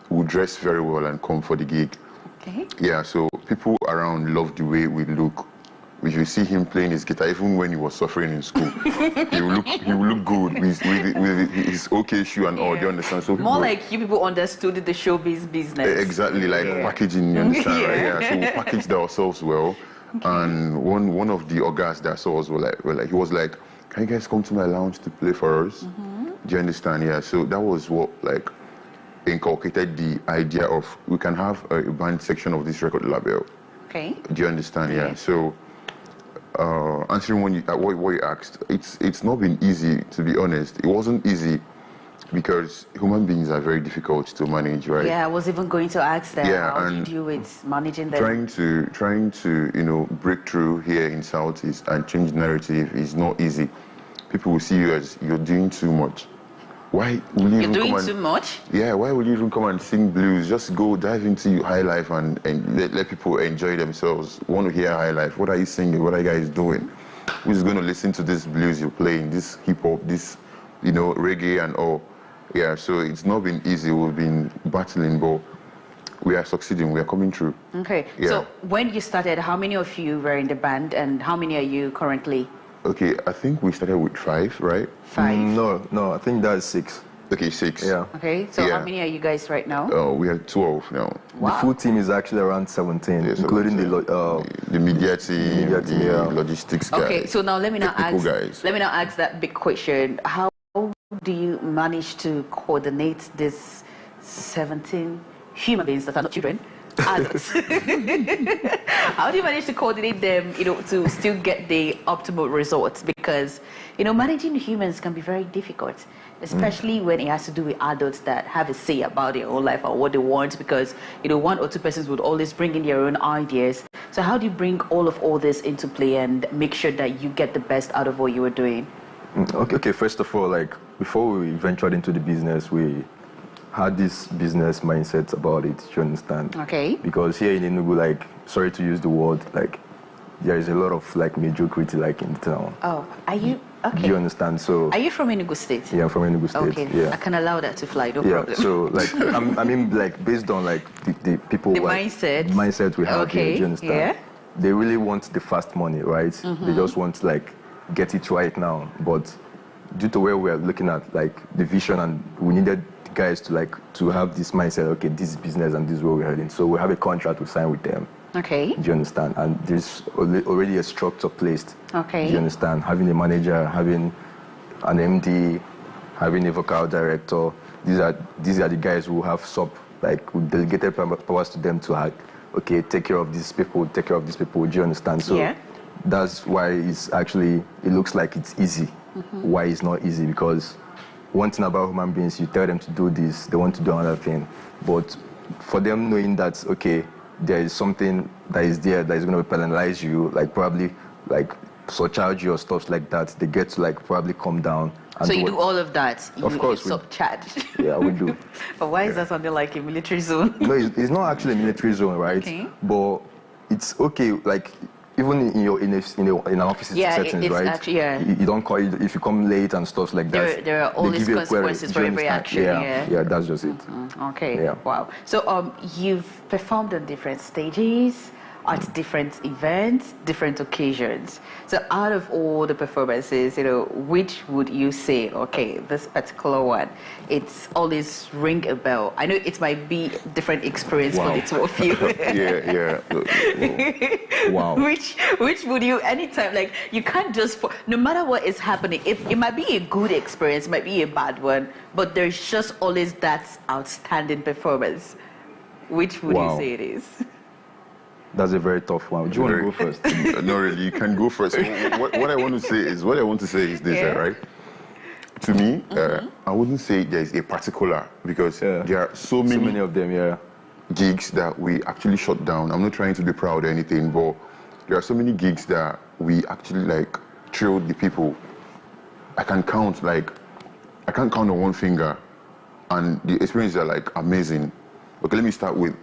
we dress very well and come for the gig. Okay. Yeah, so people around love the way we look. If you see him playing his guitar, even when he was suffering in school, he will look good with his okay shoe and all. Do you understand? So more like you people understood the showbiz business. Exactly, like packaging. You understand, right? Yeah. So we packaged ourselves well. Okay. And one of the orgas that saw us he was like, "Can you guys come to my lounge to play for us?" Do you understand? Yeah. So that was what like inculcated the idea of we can have a band section of this record label. Okay. Do you understand? Yeah. So. Answering what you asked, it's not been easy, to be honest. It wasn't easy because human beings are very difficult to manage, right? Yeah, I was even going to ask that. Yeah, how do you deal with managing them? Trying to break through here in Southeast and change narrative is not easy. People will see you as you're doing too much. Why will you You're doing too much? Yeah, why would you even come and sing blues? Just go dive into high life and let people enjoy themselves. Want to hear high life? What are you singing? What are you guys doing? Who's going to listen to this blues you're playing, this hip hop, this, reggae and all? Yeah, so it's not been easy. We've been battling, but we are succeeding. We are coming through. Okay. Yeah. So when you started, how many of you were in the band, and how many are you currently? Okay, I think we started with 5, right? 5? No, I think that's 6. Okay, 6. Yeah. Okay, so how many are you guys right now? We have 12 now. Wow. The full team is actually around 17, including the media team, the logistics guys. Okay, so now let me now guys. ask that big question. How do you manage to coordinate this 17 human beings that are not children? Adults. How do you manage to coordinate them, to still get the optimal results? Because, managing humans can be very difficult, especially when it has to do with adults that have a say about their own life or what they want, because, 1 or 2 persons would always bring in their own ideas. So how do you bring all this into play and make sure that you get the best out of what you were doing? Okay, first of all, like, before we ventured into the business, we had this business mindset about it, you understand? Okay. Because here in Enugu, like, sorry to use the word, like, there is a lot of, like, mediocrity, like, in the town. Oh, are you? Okay. Do you understand? So. Are you from Enugu State? Yeah, I'm from Enugu State. Okay. Yeah. I can allow that to fly, no problem. So, like, like, based on, like, the people. The like, mindset. we have here, do you understand? Yeah. They really want the fast money, right? They just want, like, get it right now. But due to where we're looking at, like the vision, and we needed guys to have this mindset. Okay, this is business and this is where we're heading. So we have a contract to sign with them. Okay. Do you understand? And there's already a structure placed. Okay. Do you understand? Having a manager, having an MD, having a vocal director. These are the guys who have who delegated powers to them to okay, take care of these people, take care of these people. Do you understand? So that's why it looks like it's easy. Why it's not easy, because one thing about human beings, you tell them to do this, they want to do another thing. But for them knowing that, okay, there is something that is there that is going to penalize you, probably surcharge you or stuff like that, they get to probably come down. And so you do all of that? Of course. Surcharge? Yeah, we do. But why is that something like a military zone? No, it's not actually a military zone, right? Okay. But it's okay, even in an office settings, right? Actually, you don't call it if you come late and stuff like that. There are all these consequences for every action. Yeah, that's just it. Okay. Yeah. Wow. So you've performed on different stages, at different events, different occasions. So out of all the performances, which would you say, okay, this particular one, it's always ring a bell? I know it might be different experience for the two of you. Yeah. Wow. Which would you, anytime, you can't just, no matter what is happening, if it might be a good experience, it might be a bad one, but there's just always that outstanding performance. Which would you say it is? That's a very tough one. Do you want to go first? No, really, you can go first. What I want to say is this, right? To me, I wouldn't say there's a particular, because there are so many of them, gigs that we actually shut down. I'm not trying to be proud or anything, but there are so many gigs that we actually thrilled the people. I can't count on one finger, and the experiences are amazing. Okay, let me start with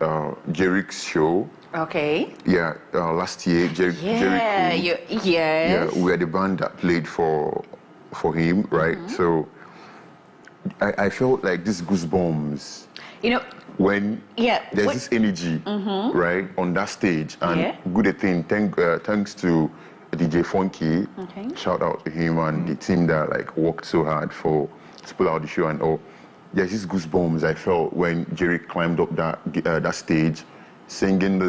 Jerik's show. Okay. Yeah, last year, Jerry. Yeah, we had the band that played for him, right? So I felt like this goosebumps. When there's this energy, right, on that stage, and good thing. Thanks to DJ Funky. Okay. Shout out to him and the team that worked so hard to pull out the show and all. There's these goosebumps I felt when Jerry climbed up that stage, singing the